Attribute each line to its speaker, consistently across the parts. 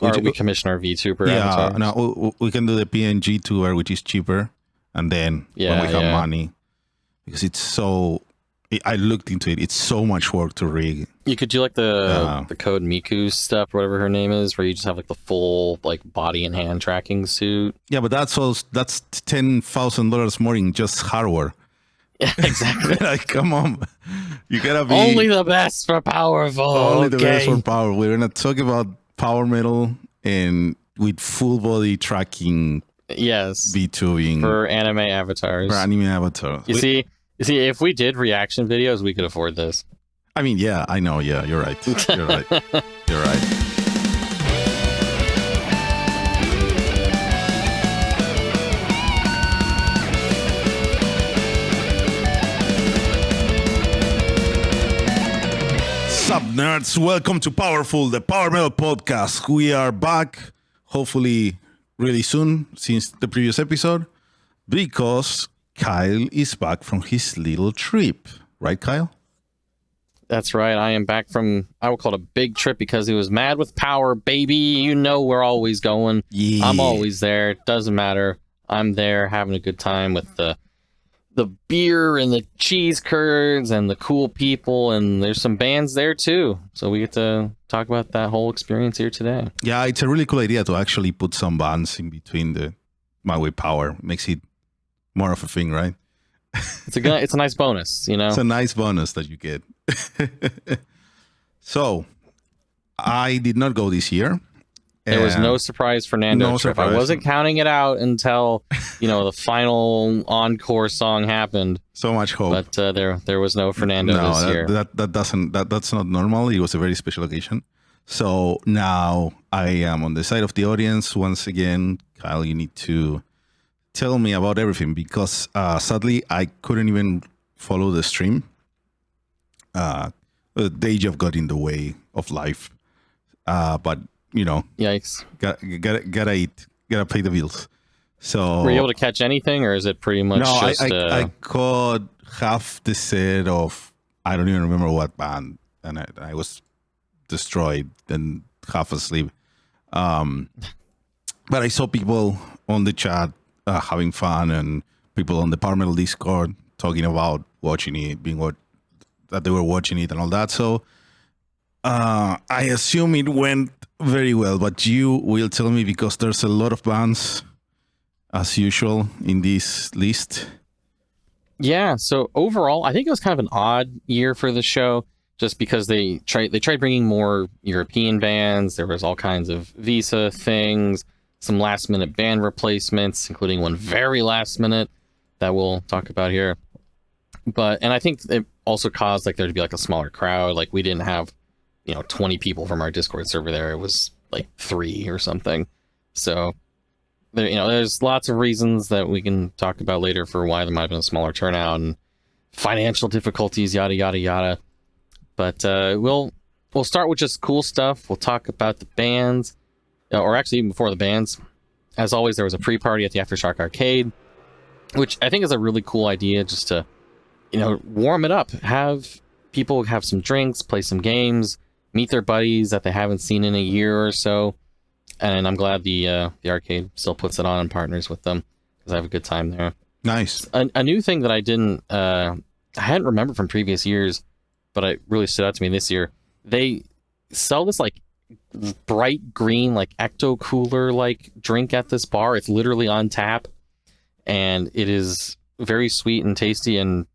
Speaker 1: or we commission our VTuber avatars.
Speaker 2: No, we can do the PNG tour, which is cheaper, and then when we have money, because it's so. I looked into it. It's so much work to rig.
Speaker 1: You could do like the Code Miku stuff, whatever her name is, where you just have like the full like body and hand tracking suit.
Speaker 2: Yeah, but that's $10,000 more in just hardware.
Speaker 1: Yeah, exactly.
Speaker 2: Like, come on, you gotta be
Speaker 1: only the best for powerful.
Speaker 2: Only the best for power. We're gonna talk about power metal and with full body tracking.
Speaker 1: Yes,
Speaker 2: VTubing
Speaker 1: for anime avatars.
Speaker 2: You
Speaker 1: see, if we did reaction videos, we could afford this.
Speaker 2: I mean, yeah, I know. Yeah, you're right. You're right. You're right. Sup Nerds, welcome to Powerful, the Power Metal Podcast. We are back, hopefully really soon, since the previous episode, because Kyle is back from his little trip. Right, Kyle?
Speaker 1: That's right. I am back from, I will call it a big trip because it was mad with power, baby. You know we're always going.
Speaker 2: Yeah.
Speaker 1: I'm always there. It doesn't matter. I'm there having a good time with the beer and the cheese curds and the cool people, and there's some bands there too. So we get to talk about that whole experience here today.
Speaker 2: Yeah, it's a really cool idea to actually put some bands in between the Maui Power. Makes it more of a thing, right?
Speaker 1: It's a nice bonus, you know?
Speaker 2: It's a nice bonus that you get. So, I did not go this year.
Speaker 1: There was no surprise Fernando trip. I wasn't counting it out until, the final encore song happened.
Speaker 2: So much hope.
Speaker 1: But there was no Fernando this year.
Speaker 2: That's not normal. It was a very special occasion. So now I am on the side of the audience. Once again, Kyle, you need to tell me about everything because sadly I couldn't even follow the stream. The day job got in the way of life. But
Speaker 1: yikes!
Speaker 2: Gotta eat, gotta pay the bills. So
Speaker 1: were you able to catch anything, or is it pretty much just?
Speaker 2: I caught half the set of I don't even remember what band, and I was destroyed and half asleep. But I saw people on the chat having fun, and people on the Power Metal Discord talking about watching it, that they were watching it and all that. So I assume it went very well, but you will tell me because there's a lot of bands as usual in this list.
Speaker 1: Yeah, so overall, I think it was kind of an odd year for the show just because they tried bringing more European bands. There was all kinds of visa things, some last minute band replacements, including one very last minute that we'll talk about here. And I think it also caused there to be a smaller crowd. Like we didn't have 20 people from our Discord server there. It was 3 or something. So there, there's lots of reasons that we can talk about later for why there might have been a smaller turnout and financial difficulties, yada, yada, yada. But we'll start with just cool stuff. We'll talk about the bands, or actually even before the bands. As always, there was a pre-party at the Aftershock Arcade, which I think is a really cool idea just to, warm it up. Have people have some drinks, play some games, meet their buddies that they haven't seen in a year or so. And I'm glad the arcade still puts it on and partners with them because I have a good time there.
Speaker 2: Nice.
Speaker 1: A new thing that I hadn't remembered from previous years, but it really stood out to me this year. They sell this bright green, ecto cooler drink at this bar. It's literally on tap, and it is very sweet and tasty and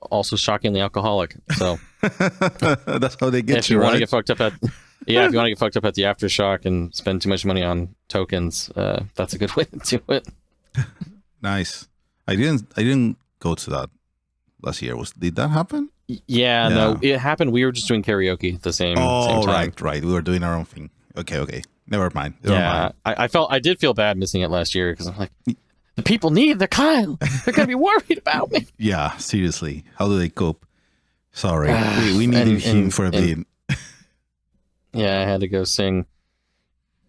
Speaker 1: also shockingly alcoholic. So
Speaker 2: that's how they get
Speaker 1: if you
Speaker 2: right?
Speaker 1: want to get fucked up at if you want to get fucked up at the Aftershock and spend too much money on tokens, that's a good way to do it. Nice.
Speaker 2: I didn't go to that last year. Did that happen?
Speaker 1: Yeah, no, it happened. We were just doing karaoke at the same time.
Speaker 2: Right. We were doing our own thing. Okay. Never mind.
Speaker 1: I did feel bad missing it last year because I'm like, the people need the Kyle. They're gonna be worried about me.
Speaker 2: Yeah, seriously. How do they cope? Sorry, we needed him for a bit.
Speaker 1: Yeah, I had to go sing.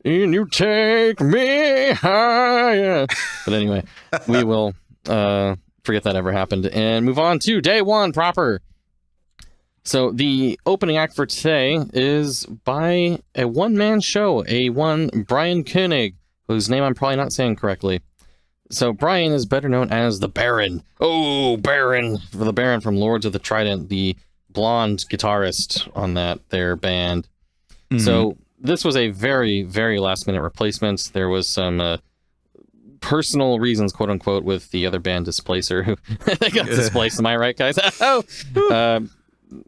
Speaker 1: And you take me higher. But anyway, we will forget that ever happened and move on to day one proper. So the opening act for today is by a one-man show, Brian Koenig, whose name I'm probably not saying correctly. So Brian is better known as the Baron. Oh, Baron! The Baron from Lords of the Trident, the blonde guitarist on their band.
Speaker 2: Mhm.
Speaker 1: So this was a very, very last-minute replacement. There was some personal reasons, quote unquote, with the other band Displacer, who they got displaced. Am I right, guys?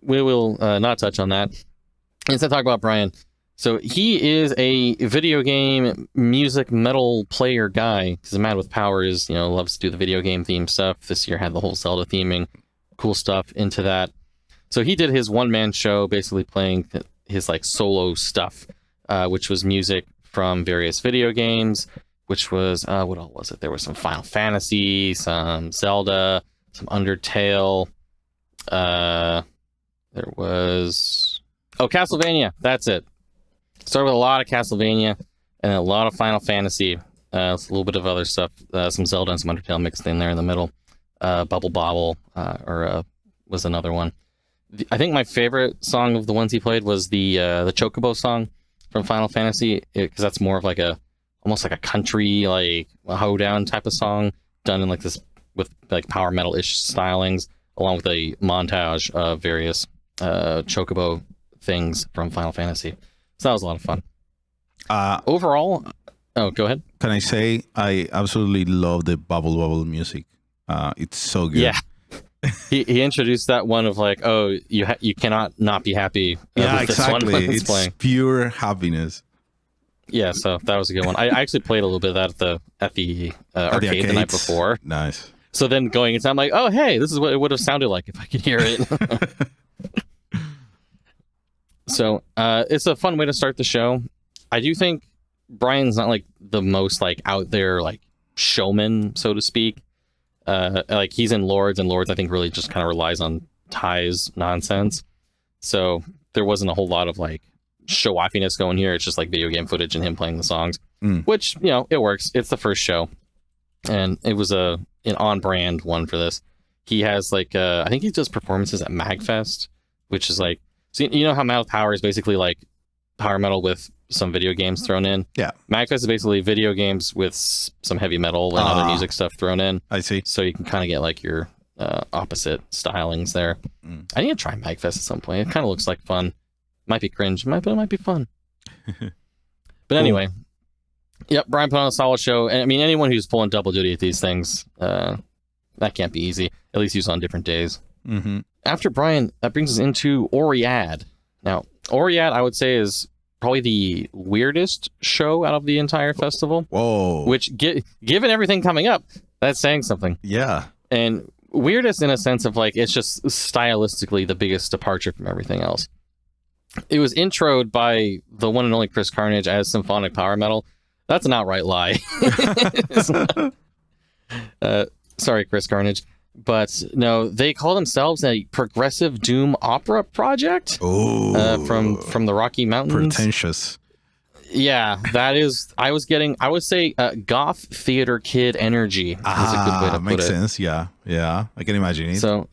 Speaker 1: We will not touch on that. Instead, talk about Brian. So he is a video game music metal player guy. Because the Man with Power is, loves to do the video game theme stuff. This year had the whole Zelda theming, cool stuff into that. So he did his one-man show, basically playing his like solo stuff, which was music from various video games. Which was what all was it? There was some Final Fantasy, some Zelda, some Undertale. There was Castlevania. That's it. Started with a lot of Castlevania and a lot of Final Fantasy. A little bit of other stuff, some Zelda and some Undertale mixed in there in the middle. Bubble Bobble was another one. I think my favorite song of the ones he played was the Chocobo song from Final Fantasy, because that's more of like almost like a country, like a hoedown type of song done in like this with like power metal-ish stylings, along with a montage of various Chocobo things from Final Fantasy. So that was a lot of fun. Overall, go ahead.
Speaker 2: Can I say I absolutely love the Bubble Bubble music? It's so good.
Speaker 1: Yeah. he introduced that one of like, you cannot not be happy.
Speaker 2: Yeah,
Speaker 1: with
Speaker 2: exactly.
Speaker 1: This one
Speaker 2: it's
Speaker 1: playing.
Speaker 2: Pure happiness.
Speaker 1: Yeah, so that was a good one. I actually played a little bit of that at the arcade the night before.
Speaker 2: Nice.
Speaker 1: So then going into, I'm like, oh hey, this is what it would have sounded like if I could hear it. So it's a fun way to start the show. I do think Brian's not like the most like out there like showman, so to speak. Like he's in Lords, and Lords I think really just kind of relies on Ty's nonsense. So there wasn't a whole lot of like show offiness going here. It's just like video game footage and him playing the songs, which it works. It's the first show, and it was an on-brand one for this. He has like I think he does performances at Magfest, which is like, so you know how Metal Power is basically like power metal with some video games thrown in.
Speaker 2: Yeah,
Speaker 1: Magfest is basically video games with some heavy metal and other music stuff thrown in.
Speaker 2: I see.
Speaker 1: So you can kind of get like your opposite stylings there. I need to try Magfest at some point. It kind of looks like fun. Might be cringe, but it might be fun. But anyway, yep, Brian put on a solid show. And I mean, anyone who's pulling double duty at these things, that can't be easy. At least he's on different days.
Speaker 2: Mm-hmm.
Speaker 1: After Brian, that brings us into Oryad. Now, Oryad, I would say, is probably the weirdest show out of the entire festival.
Speaker 2: Whoa.
Speaker 1: Which, given everything coming up, that's saying something.
Speaker 2: Yeah.
Speaker 1: And weirdest in a sense of like, it's just stylistically the biggest departure from everything else. It was introed by the one and only Chris Carnage as symphonic power metal. That's an outright lie. Sorry, Chris Carnage. But no, they call themselves a progressive doom opera project. From the Rocky Mountains.
Speaker 2: Pretentious.
Speaker 1: Yeah, that is. I would say goth theater kid energy is a good way to put it.
Speaker 2: Makes sense. Yeah, I can imagine it.
Speaker 1: So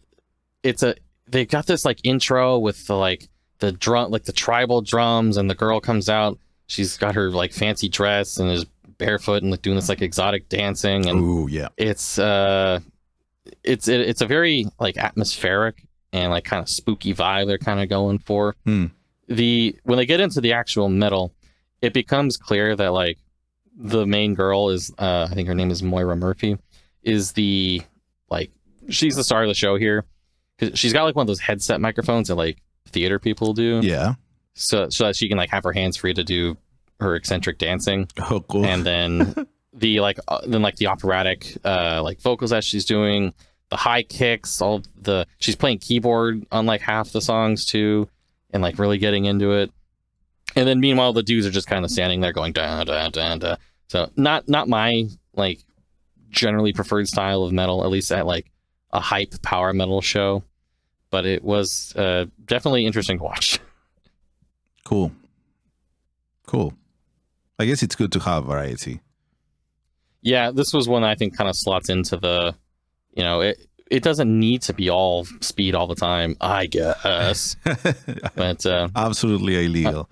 Speaker 1: they've got this like intro with the drum, like the tribal drums, and the girl comes out. She's got her like fancy dress and is barefoot and like doing this like exotic dancing. And it's a very like atmospheric and like kind of spooky vibe they're kind of going for. When they get into the actual metal, it becomes clear that like the main girl is I think her name is Moira Murphy, is the like she's the star of the show here, because she's got like one of those headset microphones that like theater people do. Yeah. So that she can like have her hands free to do her eccentric dancing. Oh, cool. And then the operatic like vocals that she's doing, the high kicks, she's playing keyboard on like half the songs too, and like really getting into it. And then meanwhile the dudes are just kind of standing there going da da da da. So not my like generally preferred style of metal, at least at like a hype power metal show. But it was definitely interesting to watch.
Speaker 2: Cool. I guess it's good to have variety.
Speaker 1: Yeah, this was one that I think kind of slots into the, it doesn't need to be all speed all the time, I guess. But
Speaker 2: absolutely illegal.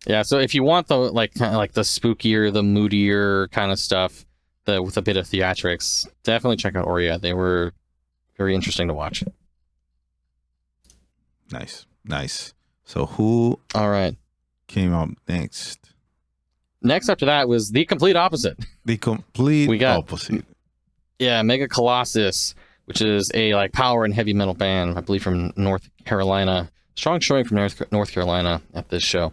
Speaker 1: Yeah, so if you want the kind of like the spookier, the moodier kind of stuff, with a bit of theatrics, definitely check out Oryad. They were very interesting to watch.
Speaker 2: Nice. So who
Speaker 1: All right.
Speaker 2: came up next?
Speaker 1: Next after that was the complete opposite.
Speaker 2: The complete opposite.
Speaker 1: Yeah, Mega Colossus, which is a like power and heavy metal band, I believe from North Carolina. Strong showing from North Carolina at this show.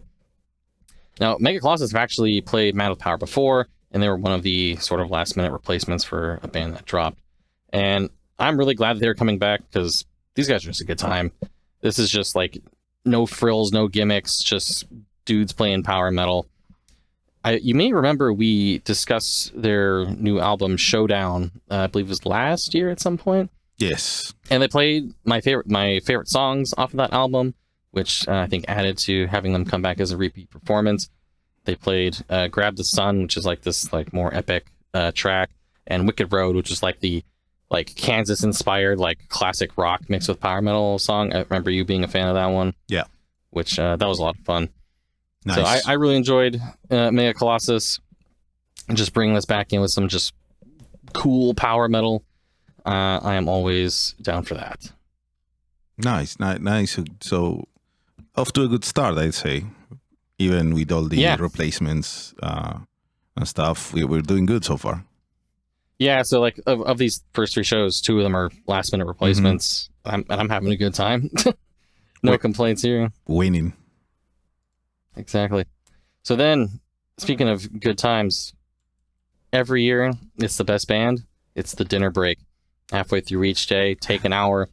Speaker 1: Now, Mega Colossus have actually played Mad with Power before, and they were one of the sort of last-minute replacements for a band that dropped. And I'm really glad that they're coming back, because these guys are just a good time. This is just like no frills, no gimmicks, just dudes playing power metal. You may remember we discussed their new album, Showdown, I believe it was last year at some point.
Speaker 2: Yes.
Speaker 1: And they played my favorite songs off of that album, which I think added to having them come back as a repeat performance. They played Grab the Sun, which is like this like more epic track, and Wicked Road, which is like the Kansas inspired like classic rock mixed with power metal song. I remember you being a fan of that one.
Speaker 2: Yeah.
Speaker 1: Which that was a lot of fun.
Speaker 2: Nice.
Speaker 1: So I really enjoyed Mega Colossus, and just bringing this back in with some just cool power metal. I am always down for that.
Speaker 2: Nice. So off to a good start, I'd say. Even with all the replacements and stuff, we're doing good so far.
Speaker 1: Yeah, so like of these first three shows, 2 of them are last minute replacements. Mm-hmm. I'm having a good time. No complaints here.
Speaker 2: Winning.
Speaker 1: Exactly. So then, speaking of good times, every year it's the best band. It's the dinner break. Halfway through each day, take an hour,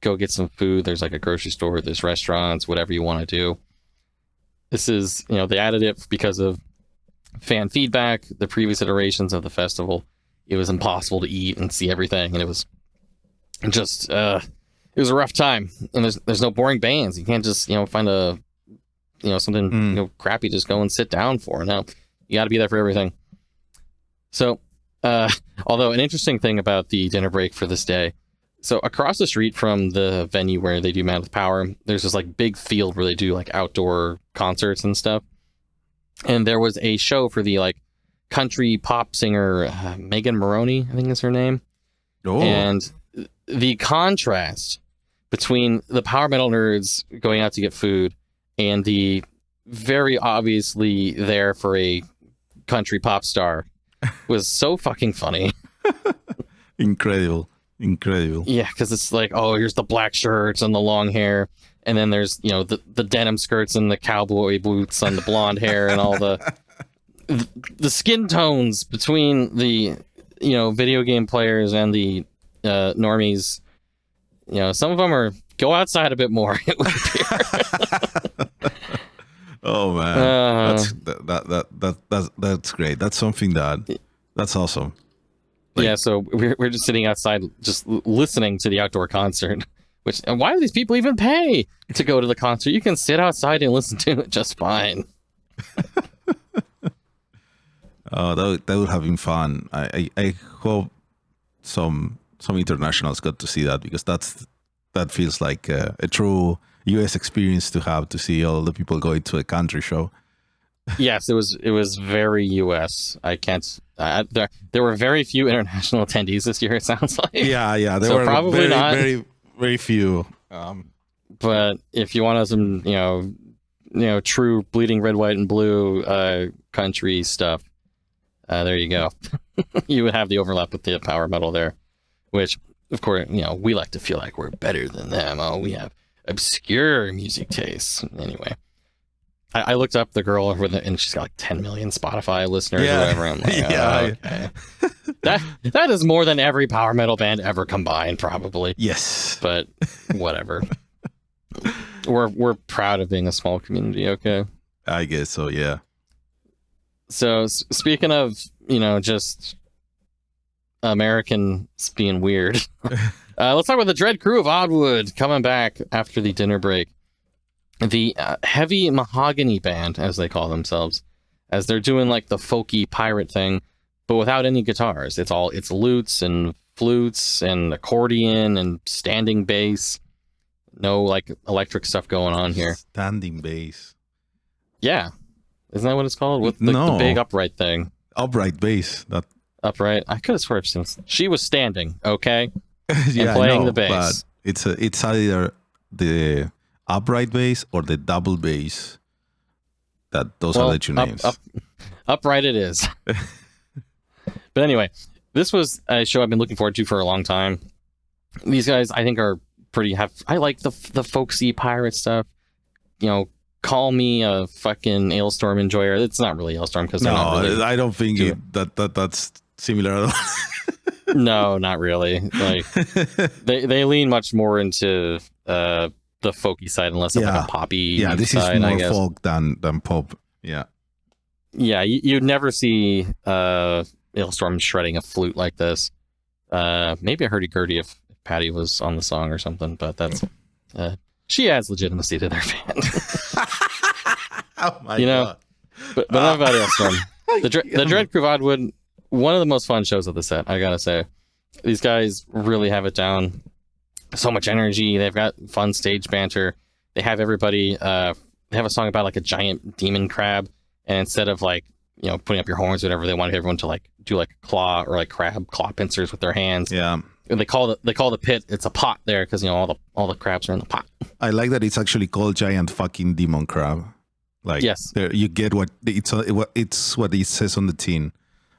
Speaker 1: go get some food. There's like a grocery store, there's restaurants, whatever you want to do. This is, they added it because of fan feedback. The previous iterations of the festival, it was impossible to eat and see everything, and it was just it was a rough time. And there's no boring bands. You can't just find a something crappy just go and sit down for. No, you got to be there for everything. So although an interesting thing about the dinner break for this day, so across the street from the venue where they do Mad with Power, there's this like big field where they do like outdoor concerts and stuff. And there was a show for the like country pop singer Megan Maroney, I think is her name.
Speaker 2: Oh.
Speaker 1: And the contrast between the power metal nerds going out to get food and the very obviously there for a country pop star was so fucking funny.
Speaker 2: Incredible.
Speaker 1: Yeah, because it's like, oh, here's the black shirts and the long hair, and then there's the denim skirts and the cowboy boots and the blonde hair and all the skin tones between the video game players and the normies. Some of them are go outside a bit more. It would appear.
Speaker 2: Oh man, that's great. That's something that's awesome.
Speaker 1: Yeah, so we're just sitting outside, just listening to the outdoor concert. And why do these people even pay to go to the concert? You can sit outside and listen to it just fine.
Speaker 2: Oh, that would have been fun. I hope some internationals got to see that, because that feels like a true US experience to see all the people going to a country show.
Speaker 1: Yes, it was very US. I can't. There were very few international attendees this year. It sounds like.
Speaker 2: Yeah. There were probably not very few.
Speaker 1: But if you want some, true bleeding red, white, and blue country stuff, there you go. You would have the overlap with the power metal there, which, of course, we like to feel like we're better than them. Oh, we have obscure music tastes. Anyway. I looked up the girl and she's got like 10 million Spotify listeners or whatever. I'm like, okay. That is more than every power metal band ever combined, probably.
Speaker 2: Yes.
Speaker 1: But whatever. We're proud of being a small community, okay?
Speaker 2: I guess so, yeah.
Speaker 1: So speaking of, just Americans being weird, let's talk about the Dread Crew of Oddwood coming back after the dinner break. The Heavy Mahogany Band, as they call themselves, as they're doing like the folky pirate thing. but without any guitars. It's lutes and flutes and accordion and standing bass. No like electric stuff going on here.
Speaker 2: Standing bass.
Speaker 1: Yeah. Isn't that what it's called? With
Speaker 2: No.
Speaker 1: the big upright thing.
Speaker 2: Upright bass. That
Speaker 1: Upright. I could have sworn she was standing, okay?
Speaker 2: yeah,
Speaker 1: and playing
Speaker 2: I know,
Speaker 1: the bass.
Speaker 2: But it's either the upright bass or the double bass. Those are the two names.
Speaker 1: Upright it is. But anyway, this was a show I've been looking forward to for a long time. These guys, I think, are I like the folksy pirate stuff. You know, call me a fucking Ailstorm enjoyer. It's not really Ailstorm because
Speaker 2: no,
Speaker 1: not really
Speaker 2: I don't think that's similar at all.
Speaker 1: No, not really. Like they lean much more into the folky side, unless it's like a poppy.
Speaker 2: Yeah, this
Speaker 1: side,
Speaker 2: is more folk than pop. Yeah.
Speaker 1: Yeah, you'd never see Ailstorm shredding a flute like this. Maybe a hurdy-gurdy if Patty was on the song or something, but that's she adds legitimacy to their band.
Speaker 2: Oh my
Speaker 1: god! But enough about Ailstorm. The Dread Crew of Oddwood, one of the most fun shows of the set, I gotta say. These guys really have it down. So much energy. They've got fun stage banter. They have everybody. They have a song about like a giant demon crab, and instead of like putting up your horns or whatever, they want everyone to like do like claw or like crab claw pincers with their hands.
Speaker 2: Yeah.
Speaker 1: And they call the pit. It's a pot there because all the crabs are in the pot.
Speaker 2: I like that it's actually called giant fucking demon crab. Like
Speaker 1: yes,
Speaker 2: you get what it's what it says on the tin.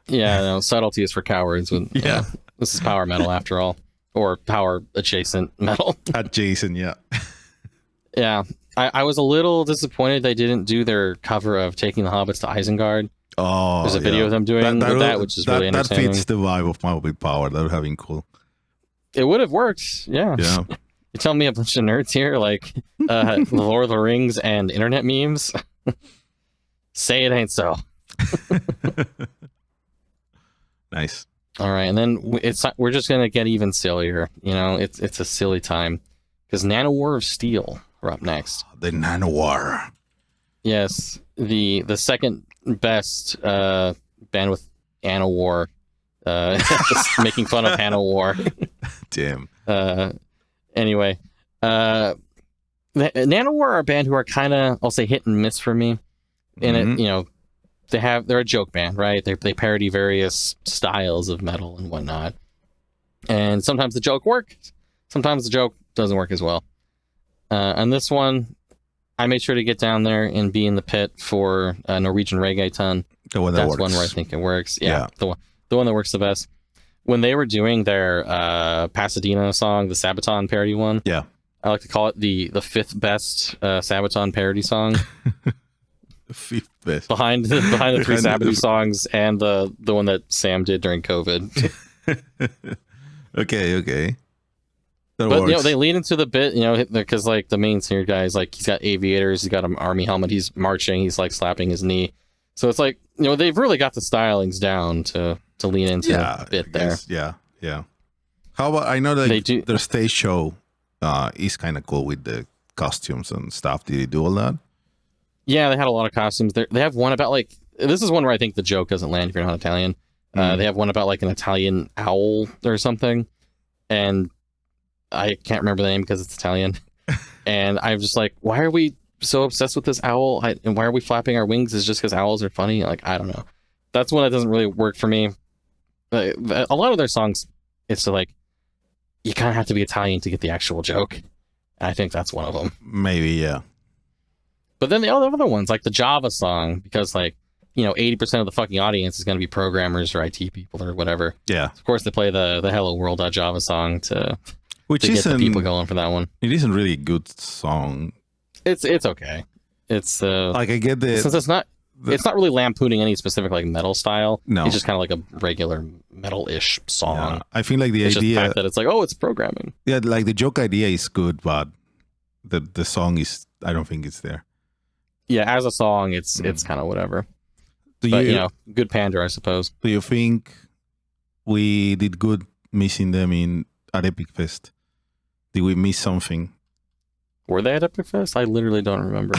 Speaker 1: Yeah, no, subtlety is for cowards.
Speaker 2: Yeah,
Speaker 1: this is power metal after all, or power adjacent metal.
Speaker 2: Adjacent, yeah.
Speaker 1: Yeah, I was a little disappointed they didn't do their cover of Taking the Hobbits to Isengard.
Speaker 2: Oh,
Speaker 1: there's a video of them doing that, which is really entertaining.
Speaker 2: That fits the vibe of Marvel Power. That would have been cool.
Speaker 1: It would have worked, yeah.
Speaker 2: Yeah.
Speaker 1: You tell me a bunch of nerds here, like the Lord of the Rings and internet memes. Say it ain't so.
Speaker 2: Nice.
Speaker 1: All right, and then we're just gonna get even sillier. It's a silly time because Nanowar of Steel are up next.
Speaker 2: The Nanowar.
Speaker 1: Yes, the second best band with Nanowar. Making fun of Nanowar.
Speaker 2: Damn.
Speaker 1: Anyway, Nanowar are a band who are kind of, I'll say, hit and miss for me. And they're a joke band, right? They parody various styles of metal and whatnot. And sometimes the joke works, sometimes the joke doesn't work as well. And this one, I made sure to get down there and be in the pit for Norwegian Reggaeton.
Speaker 2: The one that
Speaker 1: That's
Speaker 2: works.
Speaker 1: one where I think it works. Yeah. The one that works the best. When they were doing their Pasadena song, the Sabaton parody one,
Speaker 2: yeah,
Speaker 1: I like to call it the fifth best Sabaton parody song.
Speaker 2: The fifth best
Speaker 1: behind the three Sabaton songs and the one that Sam did during COVID.
Speaker 2: Okay. That
Speaker 1: But
Speaker 2: works.
Speaker 1: they lean into the bit, because like the main singer guy is like he's got aviators, he's got an army helmet, he's marching, he's like slapping his knee. So it's like they've really got the stylings down to lean into a bit there.
Speaker 2: Yeah. How about, I know that their stage show is kind of cool with the costumes and stuff. Did they do all that? Yeah,
Speaker 1: they had a lot of costumes. They have one about like, this is one where I think the joke doesn't land if you're not Italian. They have one about like an Italian owl or something, and I can't remember the name because it's Italian. And I'm just like, why are we so obsessed with this owl? And why are we flapping our wings? Is just because owls are funny? Like, I don't know. That's one that doesn't really work for me. A lot of their songs, it's like, you kind of have to be Italian to get the actual joke. And I think that's one of them.
Speaker 2: Maybe, yeah.
Speaker 1: But then the other ones, like the Java song, because like, 80% of the fucking audience is going to be programmers or IT people or whatever.
Speaker 2: Yeah.
Speaker 1: Of course, they play the Hello World Java song to get the people going for that one.
Speaker 2: It isn't really a good song.
Speaker 1: It's okay. It's
Speaker 2: like, I get the,
Speaker 1: since it's not really lampooning any specific like metal style.
Speaker 2: No,
Speaker 1: it's just kind of like a regular metal-ish song.
Speaker 2: Yeah. I feel like the
Speaker 1: idea,
Speaker 2: just the
Speaker 1: fact that it's like, oh, it's programming.
Speaker 2: Yeah, like the joke idea is good, but the song is, I don't think it's there.
Speaker 1: Yeah, as a song, it's kind of whatever. But good pander, I suppose.
Speaker 2: Do you think we did good missing them at Epic Fest? Did we miss something?
Speaker 1: Were they at Epic Fest? I literally don't remember.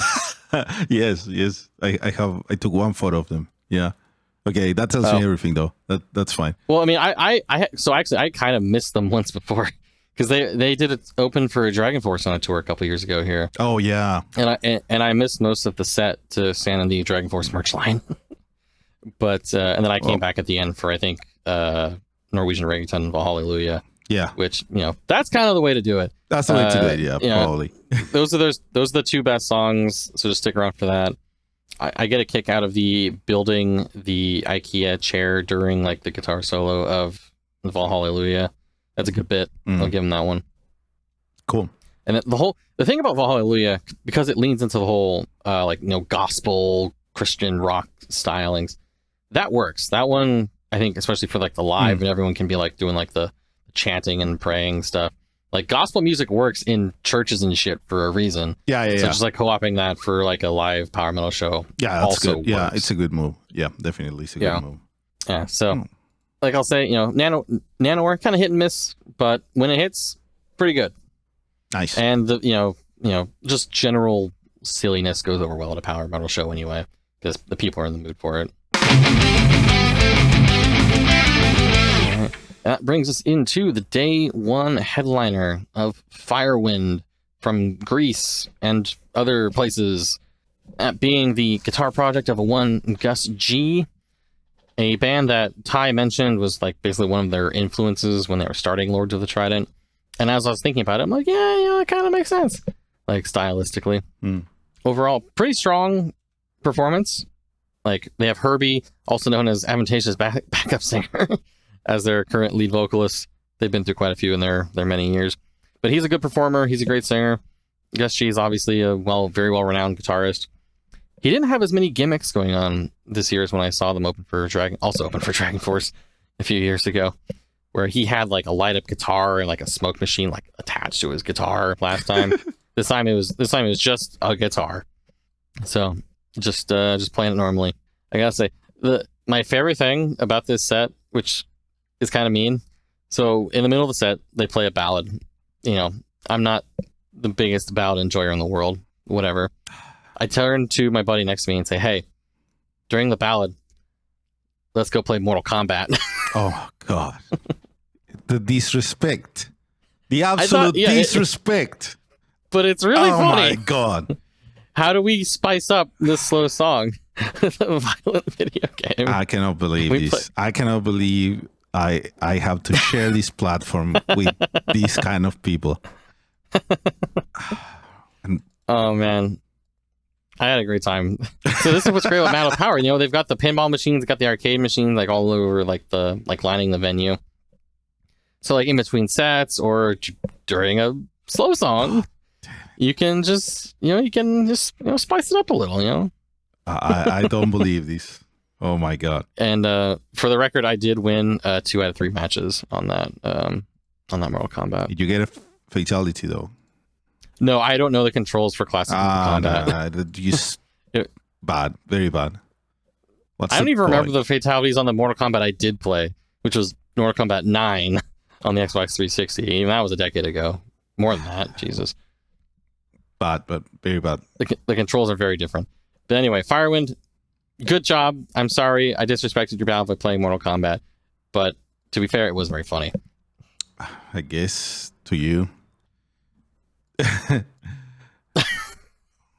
Speaker 2: Yes. I took one photo of them. Yeah. Okay, that tells me everything, though. That's fine.
Speaker 1: Well, I mean, I kind of missed them once before because they did it open for Dragon Force on a tour a couple years ago here.
Speaker 2: Oh yeah,
Speaker 1: and I missed most of the set to stand on the Dragon Force merch line, but and then I came back at the end for I think Norwegian Reggaeton Hallelujah.
Speaker 2: Yeah,
Speaker 1: which that's kind of the way to do it.
Speaker 2: That's the way to do it. Yeah, probably.
Speaker 1: those are the two best songs, so just stick around for that. I get a kick out of the building the IKEA chair during like the guitar solo of Hallelujah. That's a good bit. I'll give him that one.
Speaker 2: Cool.
Speaker 1: And the thing about Hallelujah, because it leans into the whole gospel Christian rock stylings, that works. That one, I think, especially for like the live, and everyone can be like doing like the chanting and praying stuff. Like gospel music works in churches and shit for a reason.
Speaker 2: Yeah.
Speaker 1: So just like co-oping that for like a live power metal show.
Speaker 2: Yeah, that's
Speaker 1: also
Speaker 2: good. Yeah,
Speaker 1: works.
Speaker 2: it's a good move. Yeah, definitely it's a good move.
Speaker 1: Yeah. So like I'll say, Nanowar kind of hit and miss, but when it hits, pretty good.
Speaker 2: Nice.
Speaker 1: And the just general silliness goes over well at a power metal show anyway, because the people are in the mood for it. That brings us into the day one headliner of Firewind from Greece and other places, that being the guitar project of a one Gus G, a band that Ty mentioned was like basically one of their influences when they were starting Lords of the Trident. And as I was thinking about it, I'm like, it kind of makes sense, like stylistically. Overall, pretty strong performance. Like they have Herbie, also known as Advantageous backup singer, as their current lead vocalist. They've been through quite a few in their many years, but he's a good performer. He's a great singer. Gus G is obviously a very well renowned guitarist. He didn't have as many gimmicks going on this year as when I saw them open for Dragon Force a few years ago, where he had like a light up guitar and like a smoke machine like attached to his guitar last time. This time it was just a guitar. So just playing it normally. I gotta say, my favorite thing about this set, which is kind of mean. So in the middle of the set, they play a ballad. I'm not the biggest ballad enjoyer in the world. Whatever. I turn to my buddy next to me and say, "Hey, during the ballad, let's go play Mortal Kombat."
Speaker 2: Oh God, the disrespect, the absolute disrespect.
Speaker 1: But it's really funny.
Speaker 2: Oh my God.
Speaker 1: How do we spice up this slow song with a violent video game?
Speaker 2: I cannot believe this. I cannot believe I have to share this platform with these kind of people.
Speaker 1: Oh man, I had a great time. So this is what's great with Metal Power. They've got the pinball machines, got the arcade machines, like all over, like lining the venue. So like in between sets or during a slow song, you can just spice it up a little.
Speaker 2: I don't believe this. Oh my God.
Speaker 1: And for the record, I did win 2 out of 3 matches on that Mortal Kombat.
Speaker 2: Did you get a fatality though?
Speaker 1: No, I don't know the controls for classic Mortal
Speaker 2: Kombat. Bad, very bad.
Speaker 1: I don't even remember the fatalities on the Mortal Kombat I did play, which was Mortal Kombat 9 on the Xbox 360. Even that was a decade ago. More than that, Jesus.
Speaker 2: Bad, but very bad.
Speaker 1: The controls are very different. But anyway, Firewind, good job. I'm sorry I disrespected your battle by playing Mortal Kombat, but to be fair, it was very funny.
Speaker 2: I guess to you.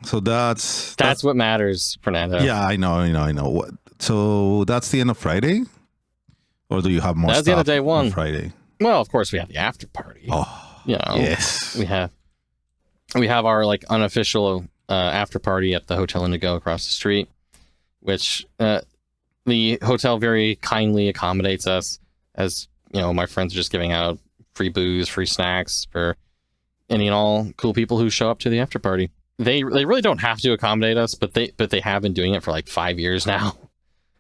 Speaker 2: So that's
Speaker 1: what matters, Fernando.
Speaker 2: Yeah, I know. So that's the end of Friday, or do you have more?
Speaker 1: That's the end of day one.
Speaker 2: On Friday.
Speaker 1: Well, of course we have the after party.
Speaker 2: Oh,
Speaker 1: yes. We have our like unofficial after party at the Hotel Indigo across the street, which the hotel very kindly accommodates us, as my friends are just giving out free booze, free snacks for any and all cool people who show up to the after party. They really don't have to accommodate us, but they have been doing it for like 5 years now,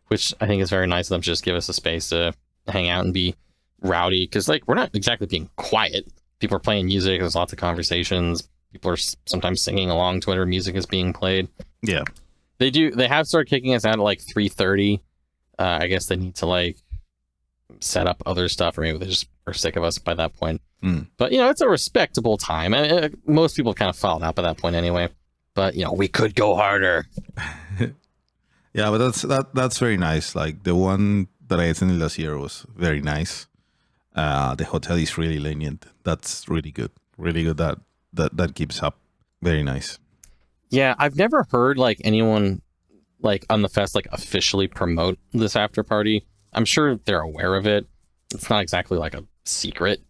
Speaker 1: which I think is very nice of them to just give us a space to hang out and be rowdy, because like we're not exactly being quiet. People are playing music, there's lots of conversations, people are sometimes singing along to whatever music is being played.
Speaker 2: Yeah,
Speaker 1: they have started kicking us out at like 3:30. I guess they need to like set up other stuff, or maybe they just are sick of us by that point. But it's a respectable time, and most people kind of filed out by that point anyway. But we could go harder.
Speaker 2: Yeah, but that's very nice. Like the one that I attended last year was very nice. The hotel is really lenient. That's really good. Really good. That keeps up. Very nice.
Speaker 1: Yeah, I've never heard like anyone like on the fest like officially promote this after party. I'm sure they're aware of it. It's not exactly like a secret,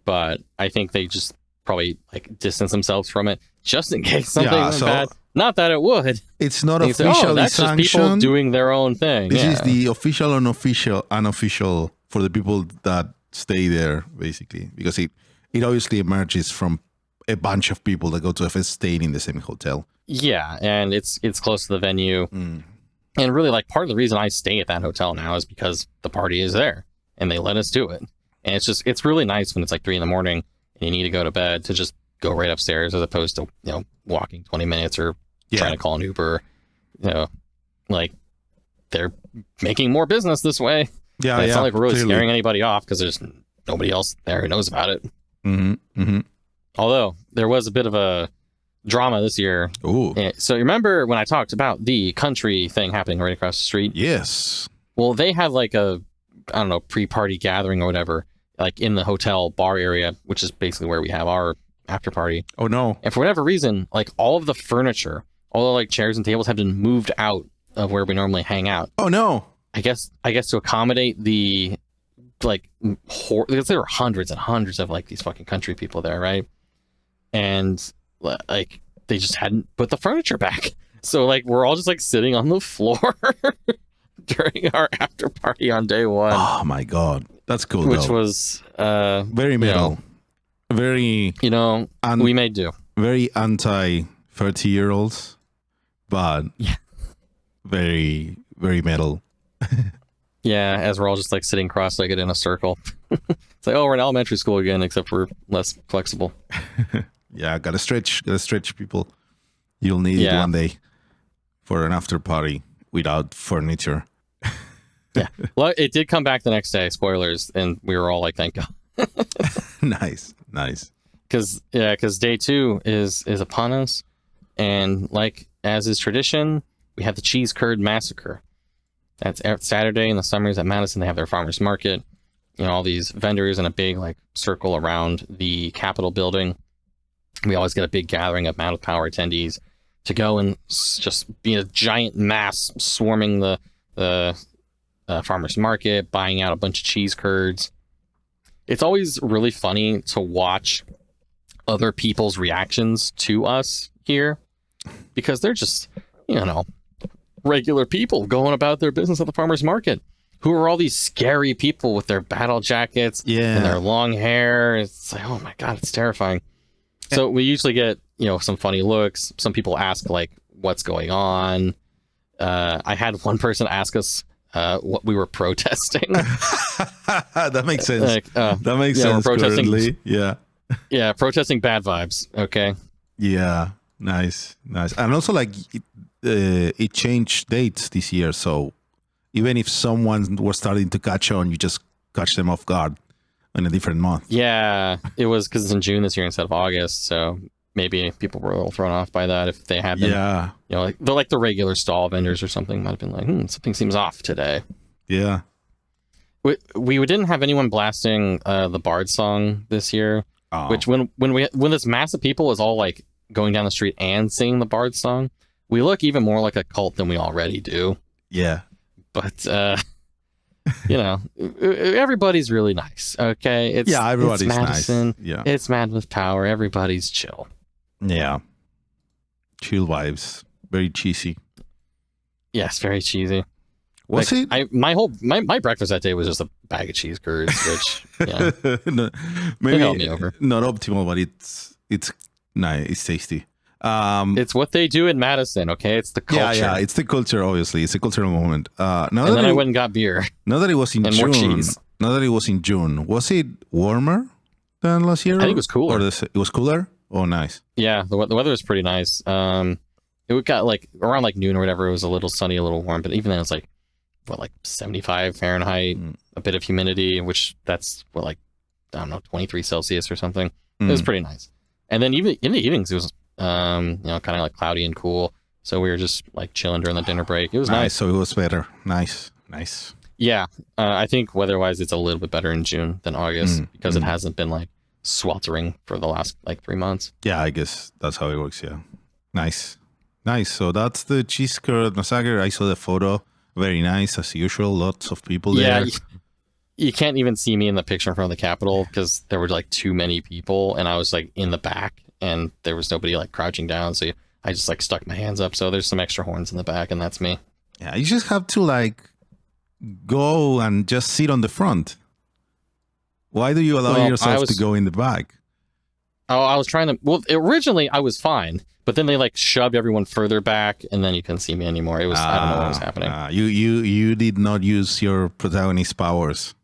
Speaker 1: but I think they just probably like distance themselves from it just in case something went bad. Not that it would.
Speaker 2: It's not
Speaker 1: They
Speaker 2: officially
Speaker 1: say, that's
Speaker 2: sanctioned.
Speaker 1: just people doing their own thing.
Speaker 2: This is the official and unofficial for the people that stay there, basically, because it obviously emerges from a bunch of people that go to a fest staying in the same hotel.
Speaker 1: Yeah, and it's close to the venue. And really, like, part of the reason I stay at that hotel now is because the party is there and they let us do it. And it's really nice when it's like 3 a.m. and you need to go to bed to just go right upstairs as opposed to, walking 20 minutes or trying to call an Uber. Like, they're making more business this way.
Speaker 2: Yeah,
Speaker 1: it's not like we're really
Speaker 2: clearly
Speaker 1: scaring anybody off because there's nobody else there who knows about it. Although there was a bit of a drama this year.
Speaker 2: Ooh.
Speaker 1: So you remember when I talked about the country thing happening right across the street?
Speaker 2: Yes.
Speaker 1: Well, they had like a, I don't know, pre-party gathering or whatever, like in the hotel bar area, which is basically where we have our after party.
Speaker 2: Oh no.
Speaker 1: And for whatever reason, like all of the furniture, all the like chairs and tables have been moved out of where we normally hang out.
Speaker 2: Oh no.
Speaker 1: I guess to accommodate the like because there were hundreds and hundreds of like these fucking country people there, right? And like they just hadn't put the furniture back, so like we're all just like sitting on the floor during our after party on day one.
Speaker 2: Oh my god, that's cool.
Speaker 1: Which was
Speaker 2: very metal, very
Speaker 1: we may do
Speaker 2: very anti 30-year-olds, but very very metal.
Speaker 1: Yeah, as we're all just like sitting cross-legged in a circle. It's like, oh, we're in elementary school again, except we're less flexible.
Speaker 2: Yeah, gotta stretch people. You'll need it one day for an after party without furniture.
Speaker 1: Yeah, well, it did come back the next day. Spoilers, and we were all like, "Thank God."
Speaker 2: Nice.
Speaker 1: Because day 2 is upon us, and like as is tradition, we have the cheese curd massacre. That's Saturday in the summers at Madison. They have their farmers market. All these vendors in a big like circle around the Capitol building. We always get a big gathering of Mount of Power attendees to go and just be a giant mass swarming the farmers market, buying out a bunch of cheese curds. It's always really funny to watch other people's reactions to us here because they're just, regular people going about their business at the farmers market. Who are all these scary people with their battle jackets and their long hair? It's like, oh my God, it's terrifying. So we usually get, some funny looks. Some people ask like, what's going on? I had one person ask us what we were protesting.
Speaker 2: That makes sense.
Speaker 1: Like,
Speaker 2: that makes sense.
Speaker 1: We're protesting.
Speaker 2: Currently. Yeah,
Speaker 1: protesting bad vibes. Okay.
Speaker 2: Yeah, nice. And also like it changed dates this year, so even if someone was starting to catch on, you just catch them off guard in a different month.
Speaker 1: Yeah, it was because it's in June this year instead of August, so maybe people were a little thrown off by that if they had been.
Speaker 2: Yeah.
Speaker 1: Like the regular stall vendors or something might have been like, something seems off today.
Speaker 2: Yeah.
Speaker 1: We didn't have anyone blasting the Bard song this year, which when this mass of people is all like going down the street and singing the Bard song, we look even more like a cult than we already do.
Speaker 2: Yeah.
Speaker 1: But, everybody's really nice, okay?
Speaker 2: Everybody's
Speaker 1: it's Madison.
Speaker 2: Nice. Yeah.
Speaker 1: It's Mad with Power. Everybody's chill.
Speaker 2: Yeah. Chill vibes. Very cheesy.
Speaker 1: Yes, very cheesy.
Speaker 2: Was it?
Speaker 1: My breakfast that day was just a bag of cheese curds, which,
Speaker 2: no, maybe
Speaker 1: it held me over.
Speaker 2: Not optimal, but it's nice. It's tasty.
Speaker 1: It's what they do in Madison, okay? It's the culture.
Speaker 2: Yeah, it's the culture, obviously. It's a cultural moment.
Speaker 1: I went and got beer.
Speaker 2: Now that it was in
Speaker 1: and
Speaker 2: June.
Speaker 1: More cheese.
Speaker 2: Now that it was in June, was it warmer than last year?
Speaker 1: I think it was cooler.
Speaker 2: It was cooler? Oh, nice.
Speaker 1: Yeah, the weather was pretty nice. It got like around like noon or whatever. It was a little sunny, a little warm, but even then it's like 75 Fahrenheit, a bit of humidity, which that's 23 Celsius or something. It was pretty nice. And then even in the evenings, it was kind of like cloudy and cool. So we were just like chilling during the dinner break. It was nice.
Speaker 2: So it was better. Nice.
Speaker 1: Yeah. I think weather-wise, it's a little bit better in June than August because it hasn't been like sweltering for the last like 3 months.
Speaker 2: Yeah, I guess that's how it works. Yeah. Nice. So that's the cheese curd massacre. I saw the photo. Very nice as usual. Lots of people there.
Speaker 1: Yeah. You can't even see me in the picture in front of the Capitol because there were like too many people and I was like in the back and there was nobody like crouching down. So I just like stuck my hands up. So there's some extra horns in the back and that's me.
Speaker 2: Yeah, you just have to like go and just sit on the front. Why do you allow yourself to go in the back?
Speaker 1: Oh, I was trying to. Well, originally I was fine, but then they like shoved everyone further back, and then you couldn't see me anymore. It was I don't know what was happening.
Speaker 2: You did not use your protagonist powers.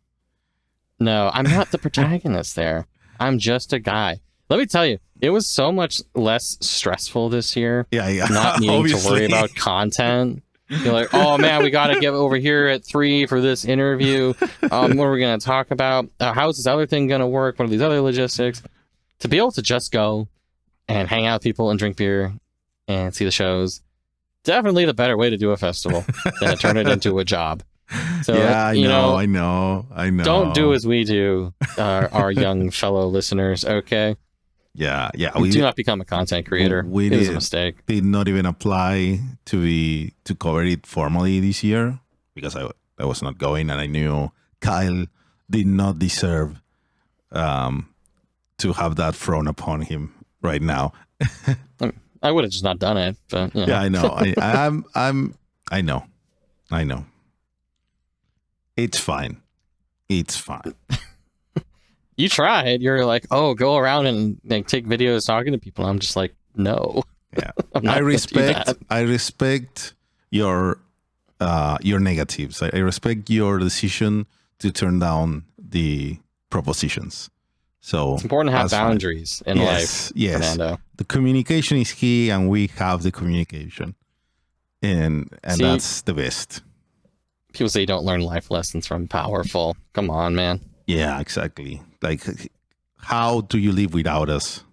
Speaker 1: No, I'm not the protagonist there. I'm just a guy. Let me tell you, it was so much less stressful this year.
Speaker 2: Yeah.
Speaker 1: Not needing to worry about content. You're like, oh man, we got to get over here at 3 for this interview. What are we going to talk about? How's this other thing going to work? What are these other logistics? To be able to just go and hang out with people and drink beer and see the shows, definitely the better way to do a festival than to turn it into a job. So,
Speaker 2: yeah, I know.
Speaker 1: Don't do as we do, our young fellow listeners, okay?
Speaker 2: Yeah.
Speaker 1: We do not become a content creator. It was a mistake.
Speaker 2: Did not even apply to cover it formally this year because I was not going, and I knew Kyle did not deserve to have that thrown upon him right now.
Speaker 1: I would have just not done it, but you know.
Speaker 2: Yeah, I know. I know. It's fine.
Speaker 1: You tried. You're like, oh, go around and like take videos talking to people. I'm just like, no.
Speaker 2: Yeah, I respect your negatives. I respect your decision to turn down the propositions. So
Speaker 1: it's important to have boundaries in life.
Speaker 2: Yes,
Speaker 1: Fernando.
Speaker 2: The communication is key, and we have the communication, and see, that's the best.
Speaker 1: People say you don't learn life lessons from powerful. Come on, man.
Speaker 2: Yeah, exactly. Like, how do you live without us?